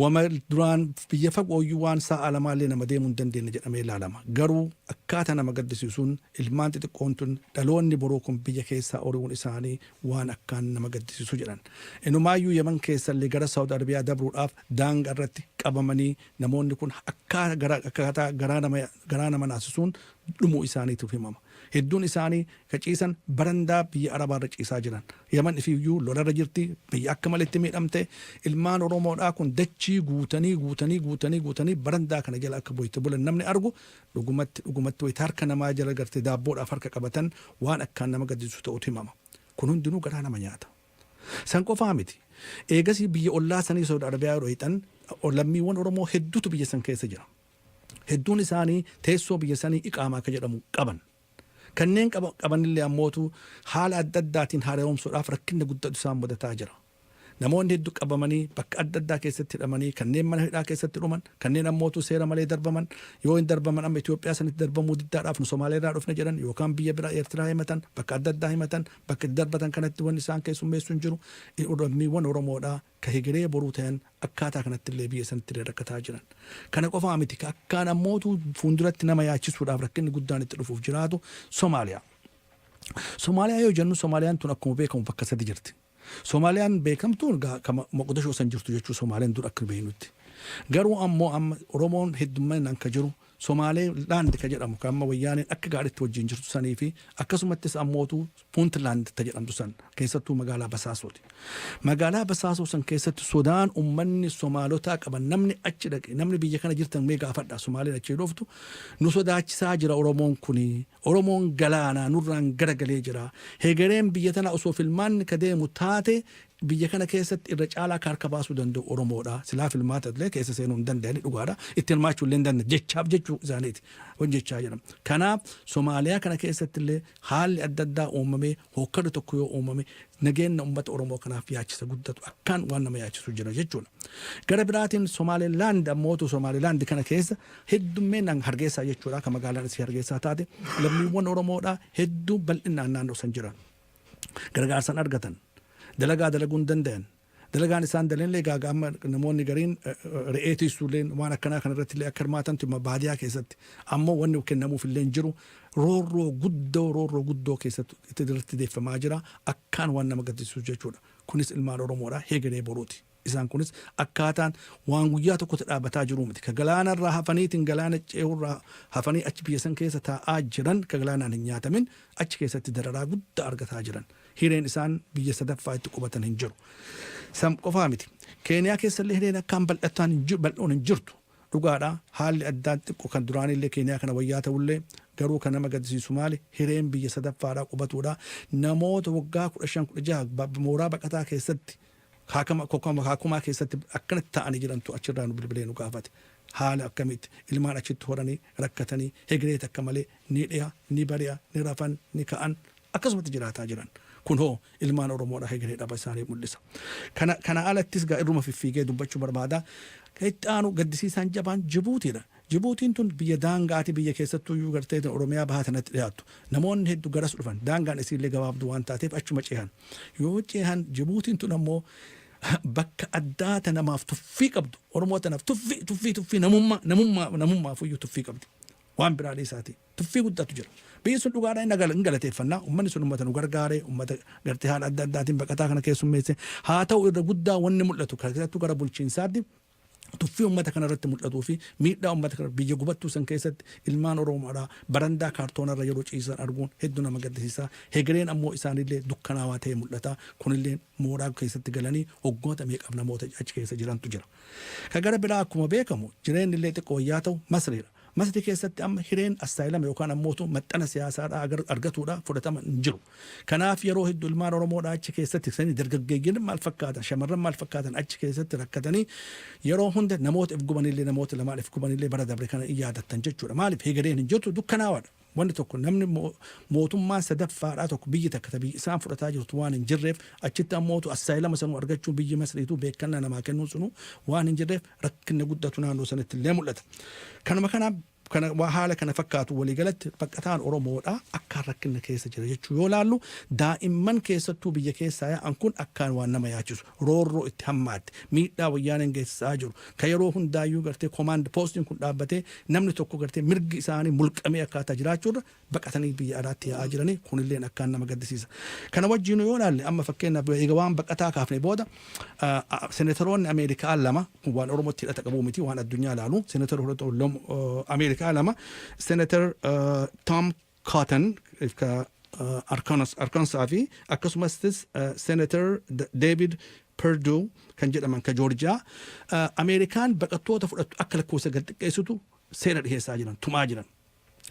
wama duraan biyya fagooyyuu waan sa'a lamaallee nama deemuu hin dandeenye jedhamee ilaalama. Garuu akkaataa nama gaddisiisuun ilmaan xixiqqoon tun dhaloonni boroo kun biyya keessaa ori'uun isaanii waan akkaan nama gaddisiisu jedhan. Inumaayyuu Yaman keessallee gara Saawud Arabiyaa dabruudhaaf daangaa irratti qabamanii namoonni kun akkaataa garaa nama naasisuun dhumuu isaaniitiif himama. Hedduun isaanii kaciisan barandaa biyya Arabaarra ciisaa jiran. Yaman ifiyyuu lolarra jirti biyya akka malitti miidhamte ilmaan Oromoodhaa kun dachii guutanii barandaa kana jala akka boyte bulan namni argu dhugumatti wayita harka namaa jala gartee daabboodhaaf harka qabatan waan akkaan nama gaddisiisu ta'utu himama. Kun hundinuu garaa nama nyaata. San qofaa miti. Eegasii biyya ollaa sanii Saawud Arabiyaa yeroo hiixan lammiiwwan Oromoo hedduutu biyya san keessa jira. Hedduun isaanii teessoo biyya sanii iqaamaa akka jedhamu qaban. Kanneen qabanillee ammootu haala adda addaatiin haara'umsuudhaaf rakkinna guddatu isaan mudataa jira. Namoonni hedduu qabamanii bakka adda addaa keessatti hidhamanii kanneen mana hidhaa keessatti dhuman kanneen ammootu seera malee darbaman yoo hin darbaman amma Itoophiyaa sanitti darbamuu diddaadhaaf nu Somaaleerraa dhufne jedhan yookaan biyya biraa Eertiraa himatan bakka adda addaa himatan bakka darbatan kanatti wanni isaan keessummeessu hin jiru lammiiwwan Oromoodhaa ka hegeree boruu ta'an akkaataa kanatti illee biyya sanitti illee rakkataa jiran. Kana qofaa miti akkaan ammootu fuulduratti nama yaachisuudhaaf rakkinni guddaan itti dhufuuf jiraatu Somaaliyaa. Somaaliyaa yoo jennu Soomaaliyaan tun akkuma beekamu bakka sadi jirti. Soomaaliyaan beekamtuun Moqdishoo san jirtu jechuu Soomaaliyaan dur akka beeknutti. Garuu ammoo amma Oromoon heddumminaan ka jiru Somaalee laandi ka jedhamu kan amma wayyaaneen akka gaariitti wajjin jirtu sanii fi akkasumattis ammootu Puuntlaand ta jedhamtu san keessattuu magaalaa Basaasooti. Magaalaa Basaasoo san keessatti sodaan uummanni Somaalotaa qaban namni achi dhaqe namni biyya kana jirtan mee gaafadha Somaaleen achi dhuftu nu sodaachisaa jira Oromoon kuni Oromoon galaanaa nurraan garagalee jira hegereen biyya tana osoo filmaanni ka deemu taate biyya kana keessatti irra caalaa harka baasuu danda'u Oromoodha. Silaa filmaata illee keessa seenuu hin danda'ani dhugaadha. Itti hirmaachuu illee hin danda'an jechaaf jechuu isaaniiti. Hojjechaa jedhama. Kanaaf Somaaliyaa kana keessatti illee haalli adda addaa uumamee hokkara tokko yoo uumame nageenya uummata Oromoo kanaaf yaachisa guddatu akkaan waan nama yaachisu jira jechuudha. Gara biraatiin Somaalilaand ammootu Somaalilaand kana keessa heddummeenaan Hargeysaa jechuudha. Kan magaalaan isii Hargeysaa taate lammiiwwan Oromoodhaa hedduu bal'inaan naannoo san jiran. Gargaarsan argatan. Dalagaa dalaguu hin danda'an. Dalagaan isaan dalanillee gaagaa amma namoonni gariin re'ee tiisuulleen waan akkanaa kanarratti illee akka hirmaatantu baadiyyaa keessatti ammoo wanni kennamuuf illee jiru roorroo guddoo keessatti itti irratti deeffamaa jira akkaan waan nama gaddisiisu jechuudha. Kunis ilmaan Oromoodhaa heegeree boruuti. Isaan kunis akkaataan waan guyyaa tokkotti dhaabbataa jiru miti. Ka galaanarraa hafaniitiin galaana ce'urraa hafanii achi biyya san keessa taa'aa jiran ka galaanaan hin nyaatamin achi keessatti dararaa guddaa argataa jiran. Hireen isaan biyya sadaffaa itti qubatan hin jiru. San qofaa miti. Keeniyaa keessallee hireen akkaan bal'oon hin jirtu. Dhugaadhaa haalli addaan xiqqoo kan duraanillee Keeniyaa kana wayyaa ta'ullee garuu kan nama gaddisiisu maali hireen biyya sadaffaadhaa qubatuudha. Namoota waggaa 15-16 mooraa baqataa keessatti haakumaa keessatti akkanatti ta'anii jirantu achirraa nu bilbilee nu gaafate. Haala akkamitti ilmaan achitti horanii rakkatanii hegereet akka malee ni dhiya ni bari'a ni rafan ni ka'an akkasumatti jiraataa jiran. Kun hoo ilmaan Oromoodhaa hegeree dhaba isaanii mul'isa. Kana alattis irruma fiffiigee dubbachuu barbaada. Itti aanu gaddisiisaan jabaan Jibuutiidha. Jibuutiin tun biyya daangaati biyya keessattuu gartee Oromiyaa bahaa tanatti dhiyaattu. Namoonni hedduu garas dhufan daangaan isiillee gabaabduu waan taateef achuma ceehan. Yoo ceehan Jibuutiin tun ammoo bakka addaata namaaf tuffii qabdu. Oromoota naaf tuffii namummaa fuyyuu tuffii qabdi. Waan biraa dhiisaati. Tuffii guddatu jira. Biyyi sun dhugaadhaan hin galateeffannaa. Uummanni sun uummata nu gargaaree uummata gartee haala adda addaatiin baqataa kana keessummeesse. Haa ta'u irra guddaa wanni mul'atu keessattuu gara bulchiinsaatti tuffii uummata kana irratti mul'atuu fi miidhaa uummata kana biyya gubattuu san keessatti ilmaan Oromoodhaa barandaa kaartoonarra yeroo ciisan arguun hedduu nama gaddisiisa. Hegereen ammoo isaanillee dukkanaawaa ta'ee mul'ata. Kunillee mooraa keessatti galanii waggoota meeqaaf namoota achi keessa jirantu jira. Ka gara biraa akkuma beekamu jireenyi illee xiqqoo wayyaa ta'u Masriidha. Masri keessatti amma hireen asaayilama yookaan ammootu maxxana siyaasaadhaa fudhatuudha fudhatama hin jiru. Kanaaf yeroo hedduu ilmaan Oromoodhaa achi keessatti sanii dargaggeeyyiin maal fakkaatan shamarran maal fakkaatan achi keessatti rakkatanii yeroo hunda namoota if gubanillee namoota lamaan if gubanillee bara dabre kana yaadattan jechuudha. Maaliif hegereen hin jirtu dukkanaawaadha. Wanti tokko namni mootummaa sadaffaadhaa tokko biyyi takka biyyi isaan fudhataa jirtu waan hin jirreef achitti ammootu asaayilama sanuu argachuun biyyi Masriitu beekannaa namaa kennuu sunu waan hin jirreef rakkinni guddatu naannoo sanatti illee mul'ata. Kanuma kanaaf haala kana fakkaatu waliigalatti baqataan Oromoodhaa akkaan rakkinna keessa jira jechuu yoo laallu daa'imman keessattuu biyya keessaa yaa'an kun akkaan waan nama yaachisu roorroo itti hammaatti miidhaa wayyaaneen geessisaa jiru ka yeroo hundaayyuu gartee komaand poostiin kun dhaabbatee namni tokko gartee mirgi isaanii mulqamee akkaataa jiraachuurra baqatanii biyya alaatti yaa'aa jiranii kunilleen akkaan nama gaddisiisa. Kana wajjin yoo laalle amma fakkeenyaaf egaa waan baqataa kaafne booda senatoroonni Ameerikaa lama waan Oromootti hidhata qabuu miti waan addunyaa laalu senatoroonni Ameerikaa lama Senator Tom Cotton Arkansas fi akkasumas Senator David Perdue kan jedhaman ka Georgia Ameerikaan baqattoota fudhattu akka lakkoofsa gad xiqqeessitu seera dhiheessaa jiran tumaa jiran.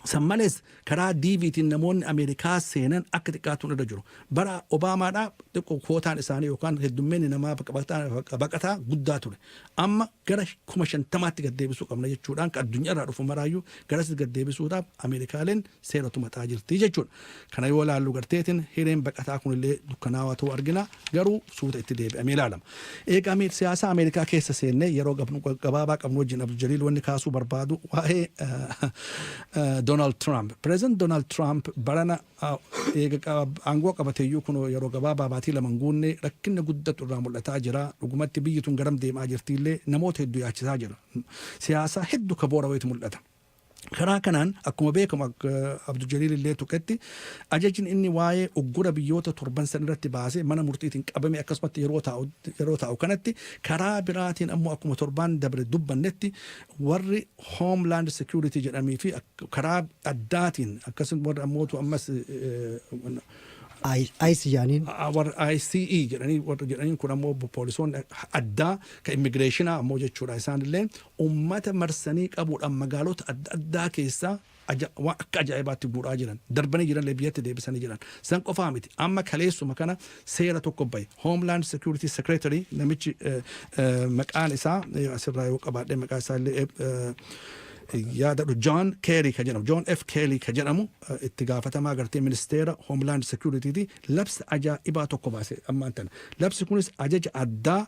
San malees karaa DVtiin namoonni Ameerikaa seenan akka xiqqaatuun irra jiru. Bara Obaamaadhaa xiqqoo kootaan isaanii yookaan heddummeenni namaa baqataa guddaa ture. Amma gara 50,000tti gad deebisuu qabna jechuudhaan ka addunyaarraa dhufu maraayyuu garasitti gad deebisuudhaaf Ameerikaaleen seera tumataa jirti jechuudha. Kana yoo laallu garteetiin hireen baqataa kunillee dukkanaawaa ta'uu argina garuu suuta itti deebi'amee ilaalama. Egaa siyaasa Ameerikaa keessa seennee yeroo gabaabaa qabnu wajjin Abdul Jaliil wanni kaasuu barbaadu waa'ee Donald Trump. President Donald Trump barana aangoo qabateeyyuu kun yeroo gabaabaa baatii lama guunne rakkinna guddatu irraa mul'ataa jira. Dhugumatti biyyi tun garam deemaa jirtillee namoota hedduu yaachisaa jira. Siyaasa hedduu ka boora wayitu mul'ata. Karaa kanaan akkuma beekamu Abdul Jaliil illee tuqetti ajajni inni waa'ee uggura biyyoota torban san irratti baasee mana murtiitiin qabame akkasumatti yeroo taa'u kanatti karaa biraatiin ammoo akkuma torban dabre dubbannetti warri Homeland Security jedhamii fi karaa addaatiin akkasuma warri ammootu ammas ICE jaaniin ICE jedhanii kun ammoo poolisoonni addaa ka immigireeshinaa ammoo jechuudha isaanillee ummata marsanii qabuudhaan magaalota adda addaa keessaa akka ajaa'ibaatti guuraa jiran darbanii jiranlee biyyatti deebisanii jiran san qofaa miti amma kaleessuma kana seera tokko bahe Homeland Security Secretary namichi maqaan isaa asirraa yoo qabaadhe maqaan isaa illee yaadadhu John Kerry ka jedhamu John F Kerry ka jedhamu itti gaafatamaa gartee ministeera Homeland Security labsa ajaa'ibaa tokko baase ammaan tana labsi kunis ajaja addaa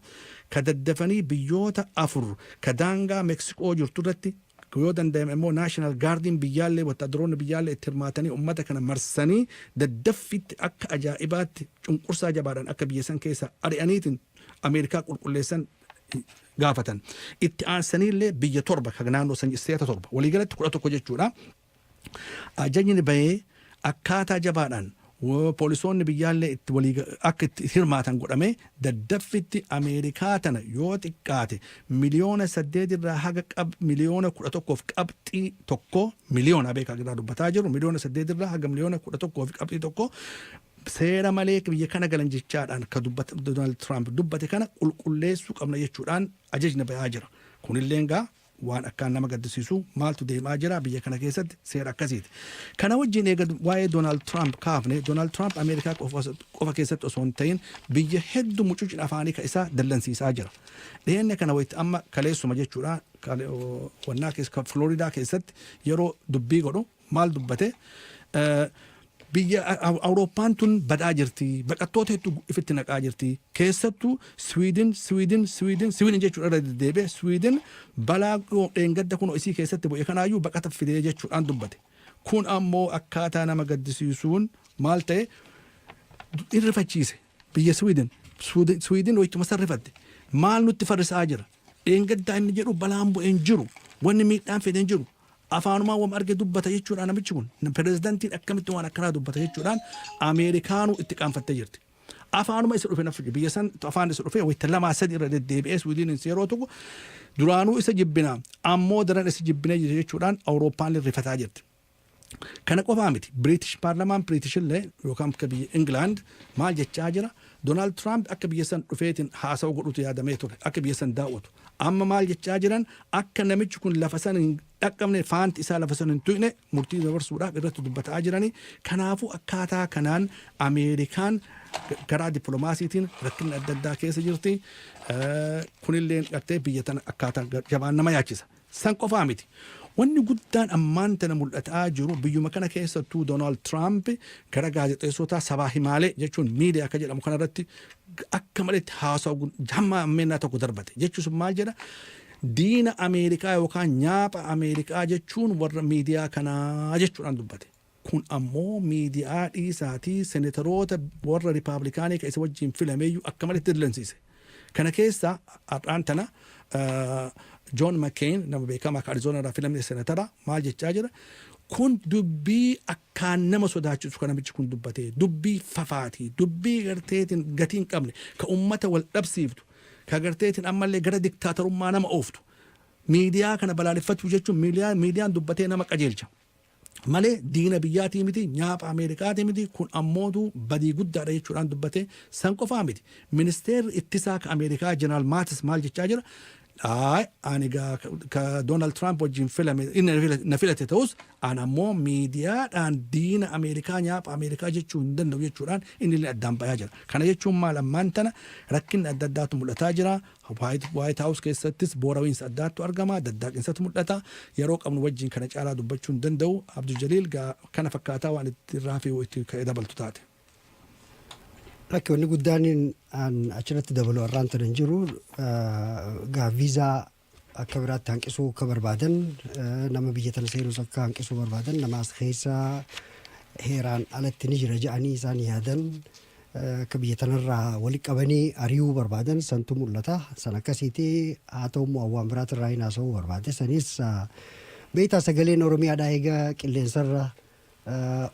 ka daddafanii biyyoota 4 ka daangaa Meeksikoo jirtu irratti yoo danda'ame immoo National Guardian biyyaallee wattaaddaroonni biyyaallee itti hirmaatanii ummata kana marsanii daddaffitti akka ajaa'ibaatti cunqursaa jabaadhaan akka biyya san keessa ari'aniitiin Ameerikaa qulqulleessan gaafatan itti aansaniillee biyya torba kan naannoo san isteeta torba waliigalatti 11 jechuudha. Ajajni bahee akkaataa jabaadhaan poolisoonni biyyaallee itti akka itti hirmaatan godhame daddaffitti Ameerikaa tana yoo xiqqaate miliyoona 8 irraa haga miliyoona 11 qabxii tokko miliyoona beekaa irraa dubbataa jiru miliyoona 8 irraa haga miliyoona 11 qabxii tokko seera malee biyya kana galan jechaadhaan ka Donald Trump dubbate kana qulqulleessuu qabna jechuudhaan ajajni bahaa jira. Kunillee egaa waan akkaan nama gaddisiisu maaltu deemaa jira biyya kana keessatti seera akkasiiti. Kana wajjin eega waa'ee Donald Trump kaafne Donald Trump Ameerikaa qofa keessatti osoo hin ta'in biyya hedduu mucucin afaanii ka isaa dallansiisaa jira. Dhiyeenya kana wayitti amma kaleessuma jechuudha wannaa keessa Floridaa keessatti yeroo dubbii godhu maal dubbate biyya Awurooppaan tun badaa jirti baqattoota hedduu ifitti naqaa jirti keessattuu Sweden jechuudha irra deddeebi'e Sweden balaa dheengadda kun isii keessatti bu'e kanaayyuu baqata fidee jechuudhaan dubbate kun ammoo akkaataa nama gaddisiisuun maal ta'e irrifachiise biyya Sweden wayituma sarrifatte maal nutti farrisaa jira dheengaddaa inni jedhu balaan bu'een jiru wanni miidhaan fedeen jiru afaanumaan waan arge dubbata jechuudhaan namichi kun pirezidantiin akkamitti waan akkanaa dubbata jechuudhaan Ameerikaanuu itti qaanfattee jirti. afaanuma isa dhufe nafu biyya san afaan isa dhufe wayta lama sadi irra deddeebi'es within yeroo tokko duraanuu isa jibbina ammoo daran isa jibbina jechuudhaan Awurooppaan rifataa jirti. Kana qofaa miti British Parliament British illee yookaan akka biyya England maal jechaa jira Donald Trump akka biyya san dhufeetiin haasawa godhutu yaadamee ture akka biyya san daawwatu amma maal jechaa jiran akka namichi kun lafa san hin dhaqqabne faanti isaa lafa san hin tuqne murtii dabarsuudhaaf irratti dubbataa jiranii kanaafuu akkaataa kanaan Ameerikaan karaa dippiloomaasiitiin rakkinni adda addaa keessa jirti kunillee gartee biyya tana akkaataa jabaan nama yaachisa san qofaa miti. Wanni guddaan ammaan tana mul'ataa jiru biyyuma kana keessattuu Donald Trump gara gaazexeessotaa sabaa himaalee jechuun miidiyaa akka jedhamu kanarratti akka maletti haasawu hamma ammeenyaa tokko darbate jechuun maal jedha diina Ameerikaa yookaan nyaapha Ameerikaa jechuun warra miidiyaa kanaa jechuudhaan dubbate. Kun ammoo miidiyaa dhiisaatii senataroota warra Ripaablikaanii kan isa wajjin filameeyyuu akka maletti dillansiise. Kana keessa har'aan tana John McCain nama beekamaa akka Arizona irraa filamne senatara maal jechaa jira kun dubbii akkaan nama sodaachisu kan namichi kun dubbatee dubbii fafaatii dubbii garteetiin gatii hin qabne ka ummata wal dhabsiiftu ka garteetiin ammallee gara diktaatarummaa nama ooftu miidiyaa kana balaaleffachuu jechuun miidiyaan dubbatee nama qajeelcha malee diina biyyaatii miti nyaapha Ameerikaatii miti kun ammootu badii guddaadha jechuudhaan dubbatee san qofaa miti ministeerri ittisaa ka Ameerikaa Jeneraal Maatis maal jechaa jira ani ka Donald Trump wajjin filame na filate ta'us an ammoo miidiyaadhaan diina Ameerikaa nyaapha Ameerikaa jechuu hin danda'u jechuudhaan inni illee addaan bayaa jira. Kana jechuun maal ammaan tana rakkinni adda addaatu mul'ataa jira. White House keessattis boorawiinsa addaatu argama daddaqinsatu mul'ata yeroo qabnu wajjin kana caalaa dubbachuu hin danda'u. Abdul Jaliil kana fakkaataa waan itti raafii itti dabaltu taate. Rakkoonni guddaan achirratti dabaluu irraan turan jiru gaa viizaa akka biraatti hanqisuu akka barbaadan nama biyya tana seenuus akka hanqisuu barbaadan namaas keessa heeraan alatti ni jira jedhanii isaan yaadan akka biyya tanarraa walitti qabanii ari'uu barbaadan santu mul'ata san akkasiiti haa ta'u immoo waan biraatirraa hin haasa'uu barbaade sanis beektaa sagaleen Oromiyaadhaa egaa qilleensarra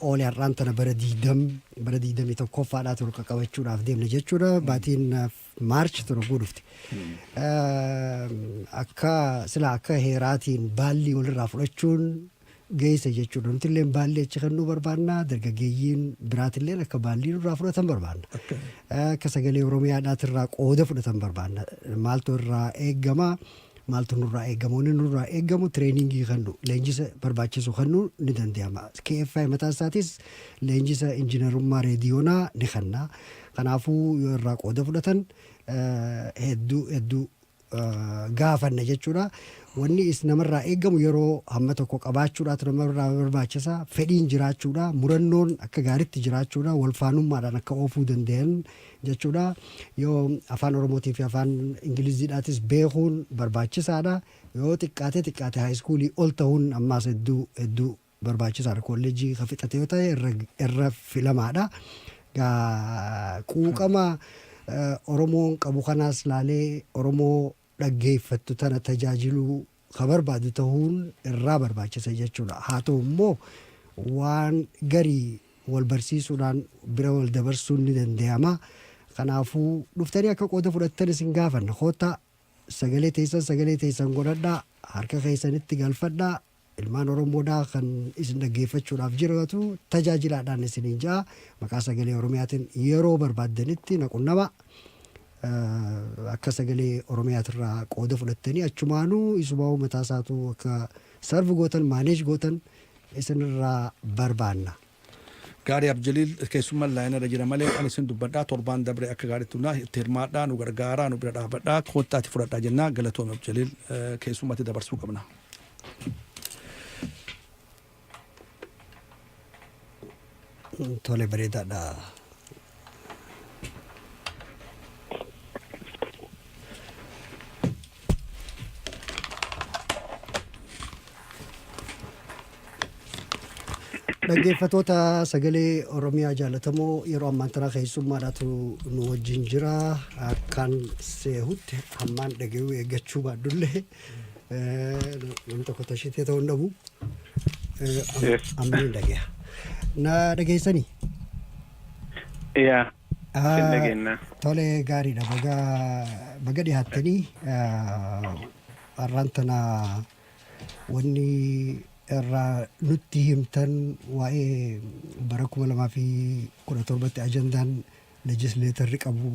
oolee har'aan tana bara 21ffaadhaa ture qaqqabachuudhaaf deemne jechuudha baatiin maarchi ture godhufti akka heeraatiin baallii walirraa fudhachuun geessa jechuudha nuti illee baallii achi kennuu barbaanna dargaggeeyyiin biraatillee akka baallii nurraa fudhatan barbaanna akka sagalee Oromiyaadhaatirraa qooda fudhatan barbaanna maaltu irraa eegama maaltu nurraa eegamu nurraa eegamu tireeningii kennu leenjisa barbaachisu kennu ni danda'ama KFI mataa isaatis leenjisa injiinarummaa reediyoonaa ni kenna kanaafuu yoo irraa qooda fudhatan hedduu gaafanna jechuudha wanni namarraa eegamu yeroo hamma tokko qabaachuudhaatu namarraa barbaachisa fedhiin jiraachuudha murannoon akka gaariitti jiraachuudha walfaanummaadhaan akka oofuu danda'an jechuudha yoo afaan Oromootii fi afaan Ingiliziidhaatis beekuun barbaachisaadha yoo xiqqaate haayiskuulii ol ta'uun ammaas hedduu barbaachisaadha kolleejjii ka fixate yoo ta'e irra filamaadha quuqama Oromoon qabu kanaas laalee Oromoo dhaggeeffattu tana tajaajiluu ka barbaadu ta'uun irraa barbaachisa jechuudha haa ta'u immoo waan garii wal barsiisuudhaan bira wal dabarsuun ni danda'ama kanaafuu dhuftanii akka qooda fudhattan isin gaafanna koottaa sagalee teessan godhadhaa harka keessanitti galfadhaa ilmaan Oromoodhaa kan isin dhaggeeffachuudhaaf jiraatu tajaajilaadhaan isiniin ja'a maqaa sagalee Oromiyaatiin yeroo barbaaddanitti naqunnama akka sagalee Oromiyaatirraa qooda fudhattanii achumaanuu isumaa'uu mataa isaatu akka sarvi gootan maaneej gootan isinirraa barbaanna. Gaarii Abjaliil keessummaan laayinarra jira malee kan isin dubbadhaa torbaan dabre akka gaariitti itti hirmaadhaa nu gargaaraa nu bira dhaabadhaa koottaatti fudhadhaa jennaa galatoom Abjaliil keessummatti dabarsuu qabna. Tole bareedaadha. dhaggeeffatoota sagalee Oromiyaa jaallatamoo yeroo ammaan tana keessummaadhaatu nu wajjin jira akkaan seehutti hammaan dhagayuu eeggachuu baadullee namni tokko tashitee ta'uu hin dhabu amma hin dhagaya na dhageessanii yaa Tole gaariidha baga dhiyaattanii har'aan tana wanni irraa nutti himtan waa'ee bara 2017 ajandaan legislatorri qabu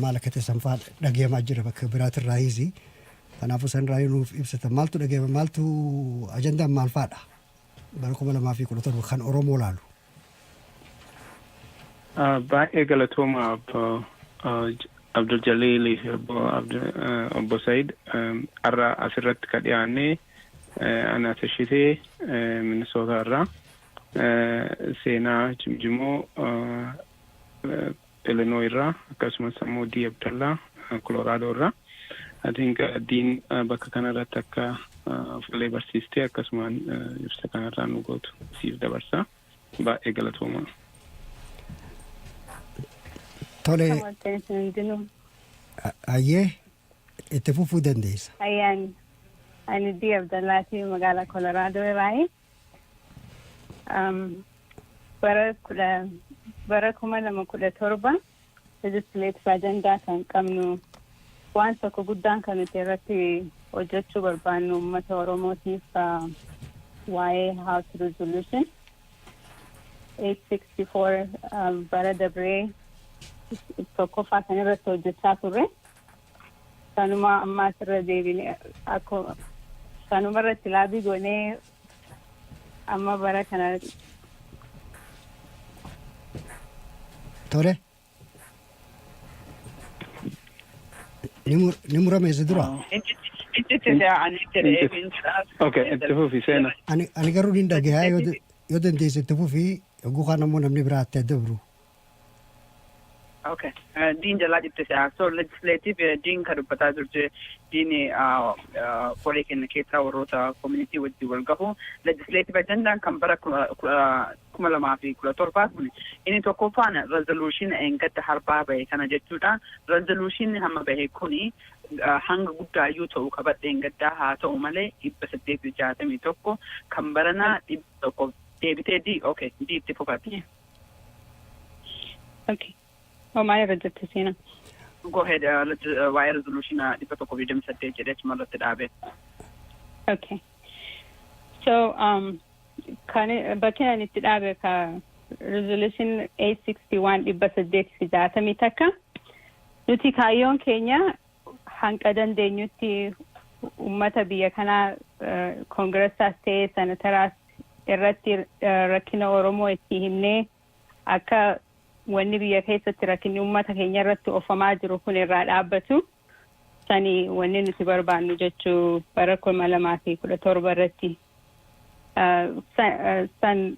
maal akka ta'e sanfaa dhagahamaa jira bakka biraatirraa hiisi. Kanaafuu san irraa nuuf ibsatan maaltu dhagahama maaltu ajandaan maal faadha bara 2017 kan Oromoo laalu. Baay'ee galatooma Abdul Jalil Obbo Said har'a asirratti ka dhiyaanne ana tashitee Minnesota irraa seenaa Jimjimoo Illinois irraa akkasumas immoo D. Abdallah Colorado irraa I think diin bakka kanarratti akka fuulee barsiistee akkasumaan ibsa kanarraa nu gootu siif dabarsa baay'ee galatooma. Tole ayyee itti fufuu dandeessa. Ayyaan ani D. Abdallaati magaalaa Colorado irraayi. Bara 2017 legislative ajandaa kan qabnu waan tokko guddaan kan nuti irratti hojjechuu barbaannu uummata Oromootiif waa'ee House Resolution 864 bara dabree tokkoffaa kan irratti hojjechaa turre. Kanuma ammaas irra deebine akkuma kanuma irratti laabii goonee amma bara kana. Tole. Ni murame isi dura. Okay, itti fufi seena. Ani garuu ni dhagayaa yoo dandeesse itti fufi yoguu kaan ammoo namni biraa itti dabru. Okay. Dean Jalal Ibtisa. So legislative Dean Kadupata Durje Dean Polek in the Keta Rota community with the Walgaho. Legislative agenda Kambara Kumalamafi Kulatorpa. In it Okopana resolution and get the Harpa by Kanajetuta. Resolution Hamabe Kuni hang Gutta Yuto Kabating at Daha Tomale, Ipasate Jatamitoko, Kambarana, Ipoko, David D. Okay, deep Tipopati. Okay. Oh, my Rajatina. Go ahead, let's wire resolution the Patokovidum Satage, Malated. Okay. So, Bakan Abe resolution 861 Ibasadex Data Mitaka. Nutikayon Kenya, Hankadan de Nuti Umata Biakana Congress State Sanataras Erati Rakina Oromo Himne Aka. Wanni biyya keessatti rakkinni uummata keenya irratti oofamaa jiru kun irraa dhaabbatu sani wanni nuti barbaannu jechuu bara 2017 irratti san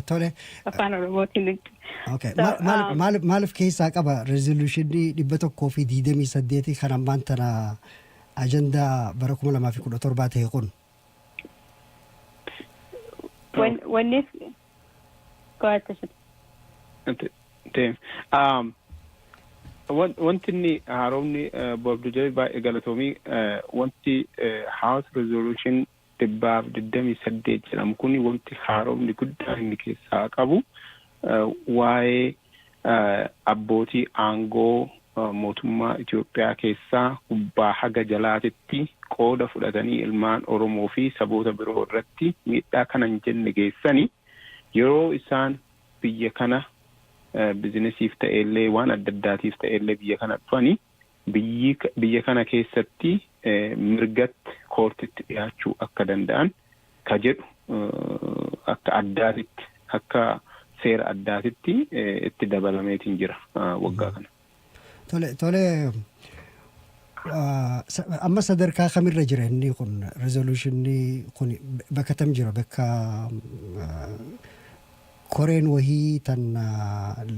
Tole. afaan Oromootiin. Okay. Maaliif keessaa qaba resolutionii 128 kan ammaan tana ajandaa bara 2017 ta'e kun. Wanni go ahead. wanti inni haaromni Abdul Jalil baay'ee galatoomii wanti House Resolution 128 jedhamu kun wanti haaromni guddaan inni keessaa qabu waa'ee abbootii aangoo mootummaa Itoophiyaa keessaa gubbaa haga jalaatitti qooda fudhatanii ilmaan Oromoo fi saboota biroo irratti miidhaa kanan jenne geessanii yeroo isaan biyya kana bizinesiif ta'ellee waan adda addaatiif ta'ellee biyya kana dhufanii biyya kana keessatti mirgatti koortitti dhiyaachuu akka danda'an ka jedhu akka addaatitti akka seera addaatitti itti dabalameetiin jira waggaa kana. Tole amma sadarkaa kamirra jira inni kun resolutionii kun bakka tam jira bakka koreen wahii tan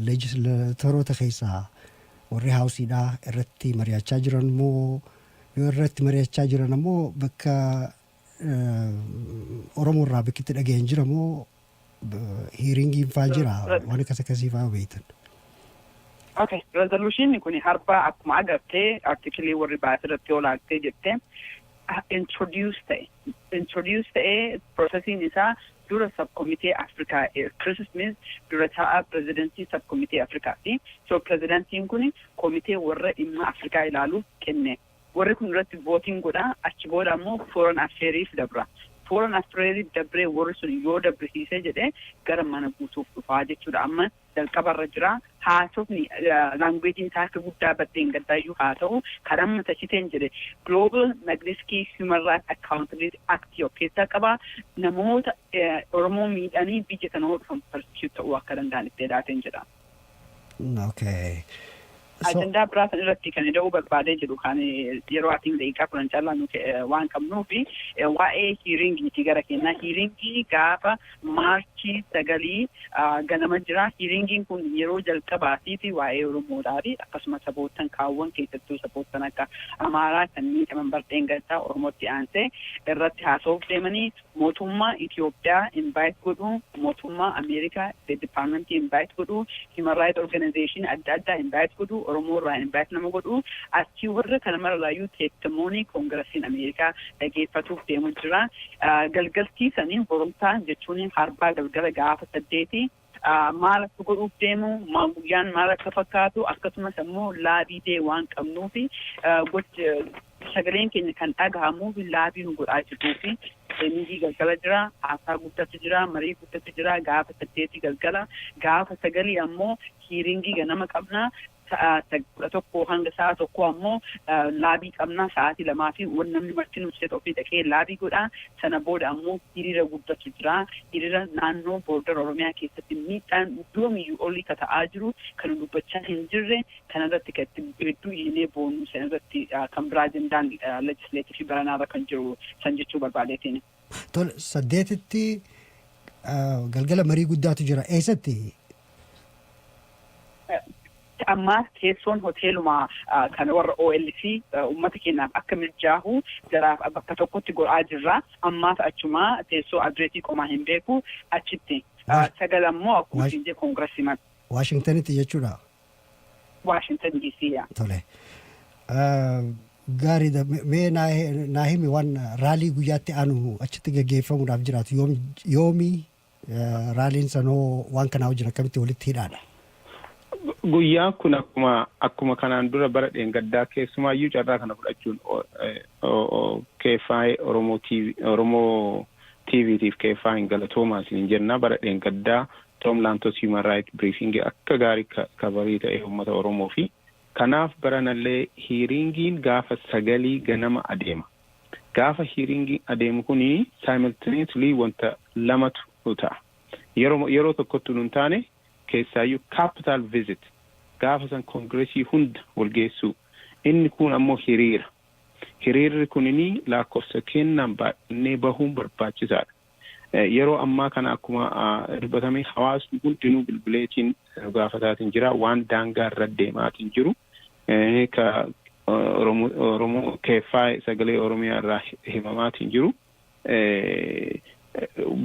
legislatoroota keessaa warri haawsiidhaa irratti mari'achaa jiran moo yoo irratti mari'achaa jiran ammoo bakka Oromoo irraa bakkitti dhaga'an jira moo hiiringiin faa jira waan akkasii faa beektan. Okay, resolution kun harba akkuma agartee article warri baasirratti olaagtee jettee introduce ta'e processing isaa dura subcommittee Afrikaa Chris Smith dura ta'a presidency subcommittee Afrikaati. So presidentiin kun komitee warra dhimma Afrikaa ilaaluuf kenne. Warri kun irratti voting godha achi booda ammoo foreign affairs dabra. Foreign affairs dabree warri sun yoo dabrisiisee jedhee gara mana buusuuf dhufaa jechuudha. Amma jalqabarra jira haasofni languagein isaa akka guddaa baddeen gaddaayyuu haa ta'u kan amma tashiteen jedhe Global Magnitsky Human Rights Accountability Act of keessaa qaba namoota Oromoo miidhanii biyya kana dhufan persecute ta'uu akka danda'an itti daateen jedha. Okay. Ajandaa biraasan irratti kan ida'uu barbaadee jedhu kan yeroo atiin daqiiqaa kudhan caalaa nuti waan qabnuufi waa'ee hiiringiiti gara kennaa. Hiiringii gaafa maarchii 9 ganama jira. Hiiringiin kun yeroo jalqabaatiifi waa'ee Oromoodhaafi akkasumas saboottan kaawwan keessattuu saboottan akka Amaaraa kan miidhaman Bardeen Gaddaa Oromootti aansee irratti haasa'uuf deemanii mootummaa Itoophiyaa invite godhu, mootummaa Ameerikaa State Department invite godhu, Human Rights Organization adda addaa invite godhu, Oromoo irraa invite nama godhu, achii warra kana mararraayyuu teektamoonii koongirasiin Ameerikaa dhageeffatuuf deemu jira. Galgaltii saniin borumtaa jechuun harbaa galgala gaafa 8 maal akka godhuuf deemu, guyyaan maal akka fakkaatu akkasumas ammoo laabii waan qabnuufi sagaleen keenya kan dhagahamuuf laabii nu godhaa jirruufi Emiilii galgala jira, haasaa guddatu jira, marii guddatu jira, gaafa 8 galgala, gaafa 9 ammoo hiiringii ganama qabna. Tokko hanga sa'a tokko ammoo laabii qabna sa'aatii 2 fi namni marti nuti ofii dhaqee laabii godha. Sana booda ammoo hiriira guddatu jira. Hiriira naannoo boorder Oromiyaa keessatti miidhaan iddoomiyyuu olii ta'aa jiru kan dubbachaa hin jirre kanarratti hedduu iinee boonu sanarratti kan biraa ajandaan legislative baranaarra kan jiru san jechuu barbaadeetiin. Tole 8tti galgala marii guddaatu jira. Eessatti? Amma teessoon hoteeluma kan warra OLC uummata keenyaaf akka mijaa'u jaraaf bakka tokkotti godhaa jirra. Ammaaf achuma teessoo adreesii qomaa hin beeku achitti. 9 ammoo akkuma jee koongirasiiman. Washingtonitti jechuudha. Washington DC. Tole. Gaariidha. Mee naa himi waan raalii guyyaatti aanu achitti gaggeeffamuudhaaf jiraatu yoomii raaliin sanoo waan kanaa hojii akkamitti walitti hidhaadha? Guyyaan kun akkuma kanaan dura bara dheengaddaa keessumaayyuu carraa kana fudhachuun KFI Oromoo TVtiif KFI galatoomaa isin jenna. Bara dheengaddaa Tom Lantos Human Rights Briefing akka gaarii kabarii ta'e uummata Oromoo fi kanaaf baranallee hiiringiin gaafa 9 ganama adeema. Gaafa hiiringiin adeemu kuni simultaneously wanta lamatu ta'a. Yeroo tokkotti nun taane keessaayyuu capital visit gaafa san koongresii hunda walgeessuu inni kun ammoo hiriira. Hiriirri kunini lakkoofsa kennaan baay'inee bahuun barbaachisaadha. Yeroo ammaa kana akkuma dubbatame hawaasni hundinuu bilbileetiin gaafataatiin jira waan daangaa irra deemaatiin jiru. Ka Oromoo KFI sagalee Oromiyaa irraa himamaatiin jiru.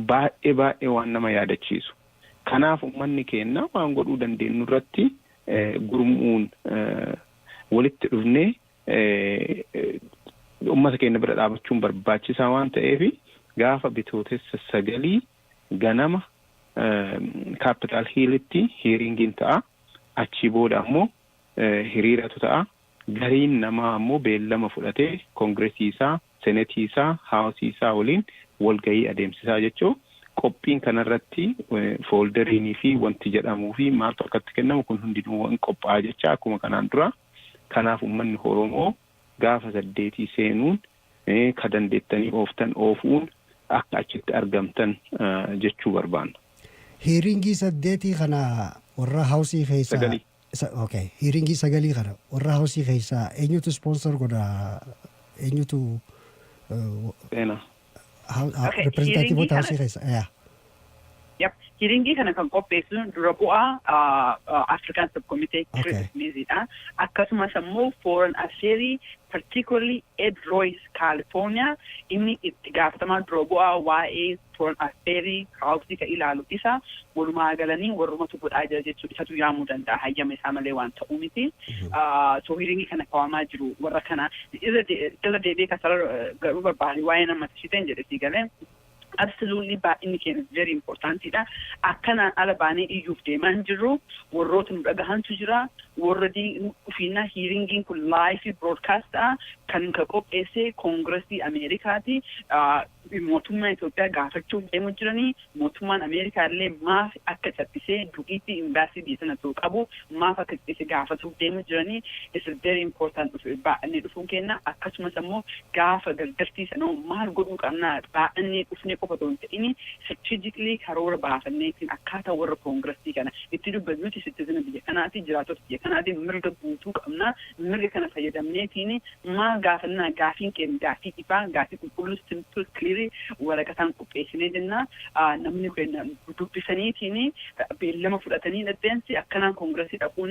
Baay'ee waan nama yaadachiisu. Kanaaf uummanni keenya waan godhuu dandeenyu irratti gurmuun walitti dhufnee uummata keenya bira dhaabachuun barbaachisaa waan ta'eef gaafa bitootessa 9 ganama Capital Hill'itti hiiringiin ta'a. Achii booda ammoo hiriiratu ta'a. Gariin namaa ammoo beellama fudhatee koongresii isaa, senetii isaa, haawusii isaa waliin walgahii adeemsisaa jechuun. Qophiin kanarratti foolderii fi wanti jedhamuu fi maaltu akkatti kennamu kun hundinuu waan qophaa'aa jecha akkuma kanaan dura. Kanaaf uummanni Oromoo gaafa 8 seenuun ka dandeettanii oofuun akka achitti argamtan jechuu barbaanna. Hiiringii 8 kana warra haawusii keessaa. Okay. Hiiringii 9 kana warra haawusii keessaa eenyutu sponsor godha? Eenyutu representative of House Race. Yeah. Yep. Hiiringii kana kan qopheessu dura bu'aa African Subcommittee Chris Smithidha. Akkasumas ammoo Foreign Affairs particularly Ed Royce California inni itti gaafatamaa dura bu'aa waa'ee Foreign Affairs haawusii ka ilaalu isa walumaa galanii warrumatu godhaa jira jechuudha. Isatu yaamuu danda'a hayyama isaa malee waan ta'uu miti. So hiiringii kana kawamaa jiru warra kana irra deebi'ee kasara garuu barbaade waa'ee nama tashiteen jedhe sii galee absolutely baay'inni keenya very importantidha. Akkanaan ala baanee iyyuuf deemaa hin jirru warroota nu dhagahantu jira warra ufiinaa hiiringiin kun live broadcast'a kan qopheesse koongiresii Ameerikaati. Mootummaa Itoophiyaa gaafachuuf deemu jiranii mootummaan Ameerikaa illee maaf akka cabsisee duqiitti imbaasii biyya sana ta'uu qabu maaf akka cabsisee gaafatuuf deemu jiranii is very important baa'annee dhufuun kenna akkasumas ammoo gaafa gargartii sanoo maal godhuu qabnaa baa'annee dhufnee qofa ta'uu hin ta'ini strategically karoora baafanneetiin akkaataa warra koongiresii kana itti dubbannuti sittizina biyya kanaati jiraatota biyya kanaatiin mirga guutuu qabnaa mirga kana fayyadamneetiin maal gaafannaa gaafiin keenya gaafii ifaa gaafii qulqulluu simple clear waraqataan qopheessinee jenna namni keenya dubbisaniitiin beellama fudhatanii dhaddeensi akkanaan koongiresii dhaquun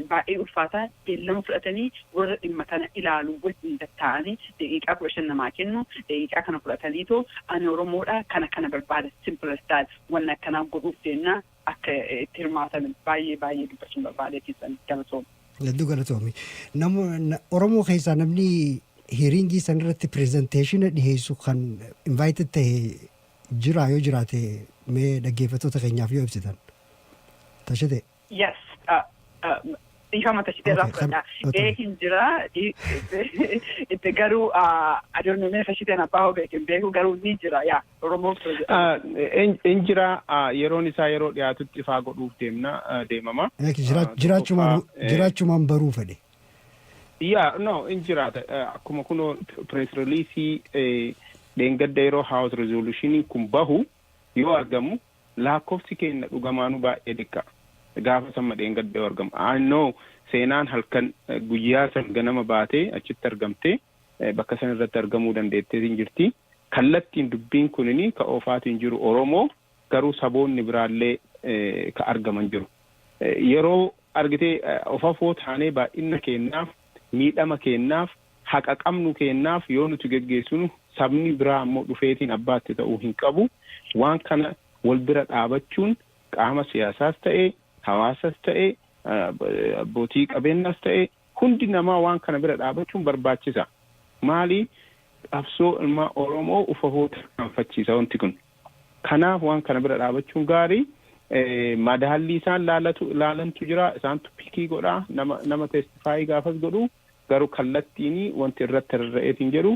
baay'ee ulfaataa beellama fudhatanii warra dhimma kana ilaaluu wajjin taa'anii daqiiqaa 15 namaa kennu daqiiqaa kana fudhataniitoo ani Oromoodha kana barbaada simple as that wanna akkanaa godhuuf deemna akka itti hirmaatan baay'ee dubbachuun barbaadeetiisan galatoom. Hedduu galatoomi. Oromoo keessaa namni hearingii san irratti presentation dhiheessu kan invited ta'e jira yoo jiraate mee dhaggeeffattoota keenyaaf yoo ibsitan. Tashite. Yes. Ifama tashite raafadha. Hin jira. Itti garuu adoonamee tashite na bahu beeku garuu ni jira yaa Oromoo. In jira yeroon isaa yeroo dhiyaatutti ifaa godhuuf deemama. Jiraachumaan baruu fedhe. No, in jiraata akkuma kunoo press release dheengadda yeroo house resolution kun bahu yoo argamu lakkoofsi keenya dhugamaanu baay'ee xiqqa gaafa samma dheengadda yoo argamu no seenaan halkan guyyaa san ganama baatee achitti argamtee bakka san irratti argamuu dandeettee hin jirti kallattiin dubbiin kunini ka oofaatiin jiru Oromoo garuu saboonni biraallee ka argaman jiru yeroo argitee ofafoo taanee baay'ina kennaaf miidhama kennaaf haqa qabnu kennaaf yoo nuti geggeessinu sabni biraa ammoo dhufeetiin abbaatti ta'uu hin qabu waan kana wal bira dhaabachuun qaama siyaasaas ta'e hawaasas ta'e abbootii qabeenyaas ta'e hundi namaa waan kana bira dhaabachuun barbaachisa maali qabsoo ilmaa Oromoo ufafoo tarkaanfachiisa wanti kun kanaaf waan kana bira dhaabachuun gaarii madaalli isaan laalantu jira isaantu pikii godhaa nama testifaayi gaafas godhu garuu kallattiini wanti irratti rarra'eetiin jedhu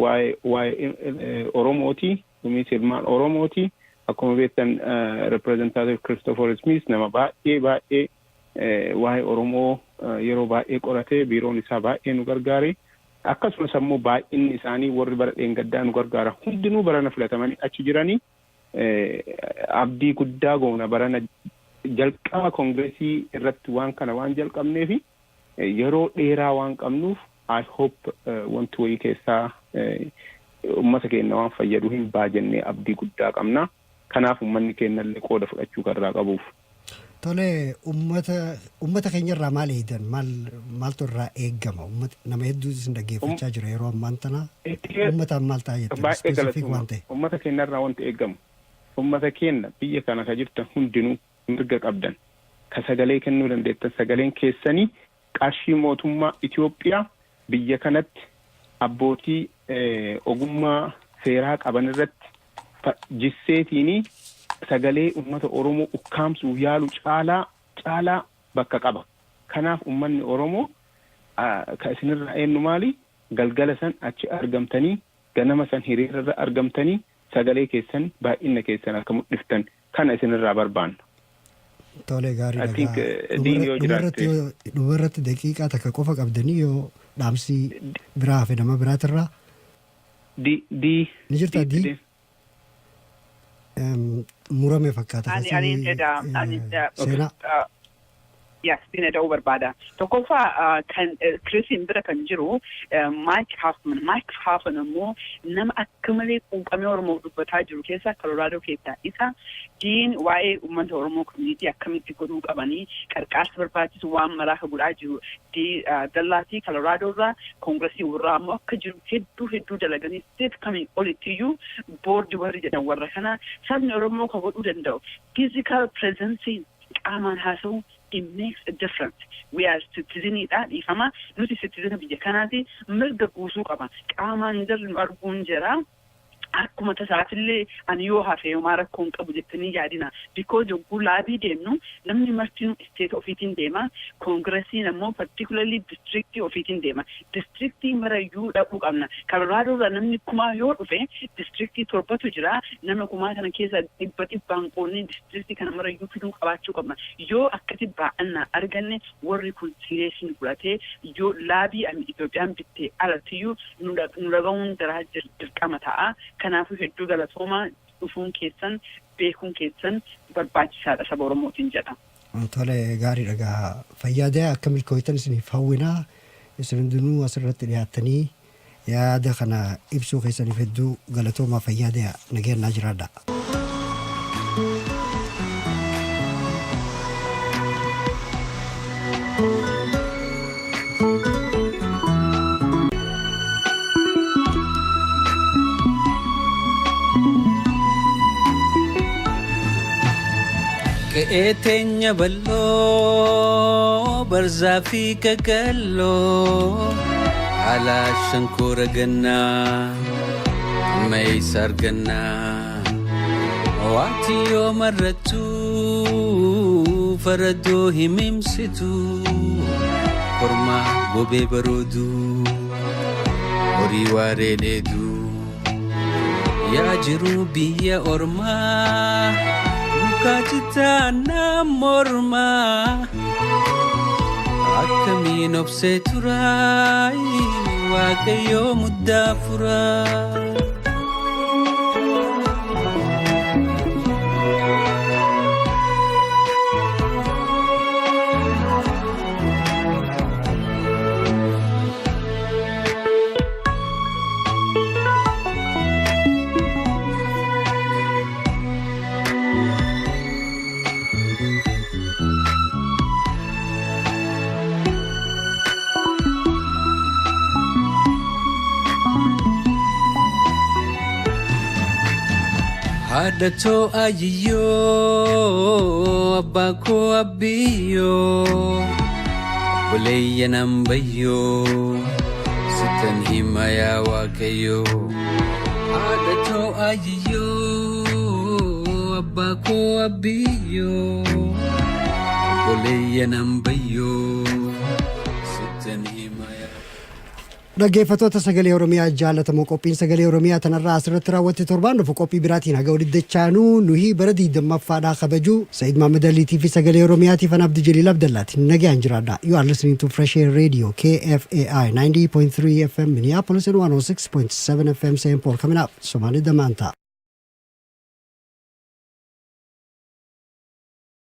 waa'ee Oromooti kunis ilmaan Oromooti akkuma beektan representative Christopher Smith nama baay'ee waa'ee Oromoo yeroo baay'ee qoratee biiroon isaa baay'ee nu gargaare akkasumas ammoo baay'inni isaanii warri bara dheengaddaa nu gargaara hundinuu barana filatamanii achi jiranii abdii guddaa goona barana jalqaba koongiresii irratti waan kana waan jalqabneefi yeroo dheeraa waan qabnuuf I hope wanti wayii keessaa ummata keenya waan fayyadu hin baajennee abdii guddaa qabna kanaaf ummanni keenya illee qooda fudhachuu karraa qabuuf. Tole ummata keenya irraa maal eedan maaltu irraa eegama nama hedduu isin dhaggeeffachaa jira yeroo ammaan tana ummataan maal ta'a jettan spesifiik waan ta'e. Ummata keenya irraa wanti eegamu ummata keenya biyya kana ka jirtan hundinuu mirga qabdan ka sagalee kennuu dandeettan sagaleen keessanii qarshii mootummaa Itoophiyaa biyya kanatti abbootii ogummaa seeraa qaban irratti jisseetiini sagalee ummata Oromoo ukkaamsuuf yaalu caalaa bakka qaba. Kanaaf ummanni Oromoo ka isinirraa eenyu maali galgala san achi argamtanii ganama san hiriirarra argamtanii sagalee keessan baay'ina keessan akka mul'iftan kana isinirraa barbaanna. Tole gaariidha. Dhumarratti daqiiqaa takka qofa qabdanii yoo dhaamsi biraa hafe nama biraatirraa. Ni jirtaa dii? Murame fakkaata. Seenaa. Yes, bine da'uu barbaada. Tokkoffaa kan Kirisiin bira kan jiru Mike Hoffman ammoo nama akka malee quuqamee Oromoo dubbataa jiru keessaa Colorado keessaa isa diin waa'ee uummata Oromoo community akkamitti godhuu qabanii qarqaarsa barbaachisu waan maraa ka godhaa jiru dallaatii Colorado irraa koongiresii warraa ammoo akka jiru hedduu dalaganii state kamiin olittiyyuu boordi warri jedhan warra kana sabni Oromoo ka godhuu danda'u physical presence qaamaan haasa'u it makes a difference. We are citizens ifama nuti citizen biyya kanaati mirga guusuu qaba qaamaan darnu arguun jira akkuma tasaatillee ani yoo hafee homaa rakkoon qabu jettanii yaadina because yogguu laabii deemnu namni martinuu isteeta ofiitiin deema koongiresiin ammoo particularly districtii ofiitiin deema districtii marayyuu dhaquu qabna Coloraadoorraa namni kumaa yoo dhufe districtii 7tu jira nama kumaa kana keessa dhibbaan qoonnee districtii kana marayyuu fiduu qabaachuu qabna yoo akkati baa'annaa arganne warri kun sireesiin fudhatee yoo laabii ani Itoophiyaan bittee alatiyyuu nu dhaga'uun daraa dirqama ta'a kanaafuu hedduu galatoomaa dhufuun keessan beekuun keessan barbaachisaadha saba Oromootiin jedha. Tole gaariidha fayyaadee akka milkooytan isiniif hawwinaa isin hundinuu asirratti dhiyaattanii yaada kana ibsuu keessaniif hedduu galatoomaa fayyaadee nageenyaa jiraadha. Keetenya ballo barzafi kagallo ala shankura ganna may sarganna wati yo maratu farado himimsitu korma gobe barodu ori warededu ya jiru biya orma Kajitana morma Akamin obseturai Wakayo mudafura Adato ayiyo abako abiyo Buleya nambayo Sitan himaya wakayo Adato ayiyo abako abiyo Buleya nambayo Sitan himaya Dhaggeeffattoota sagalee Oromiyaa jaallatamoo qophiin sagalee Oromiyaa tanarraa asirratti raawwatte torbaan dhufu qophii biraatiin haga walitti dachaanuu nuyi bara 20ffaadhaa kabajuu Sa'iid Maamad Aliitii fi sagalee Oromiyaatiif Abdi Jaliil Abdallaati nagaan jiraadha. You are listening to Fresh Air Radio KFAI 90.3 FM Minneapolis and 106.7 FM St. Paul coming up. Somali Damanta.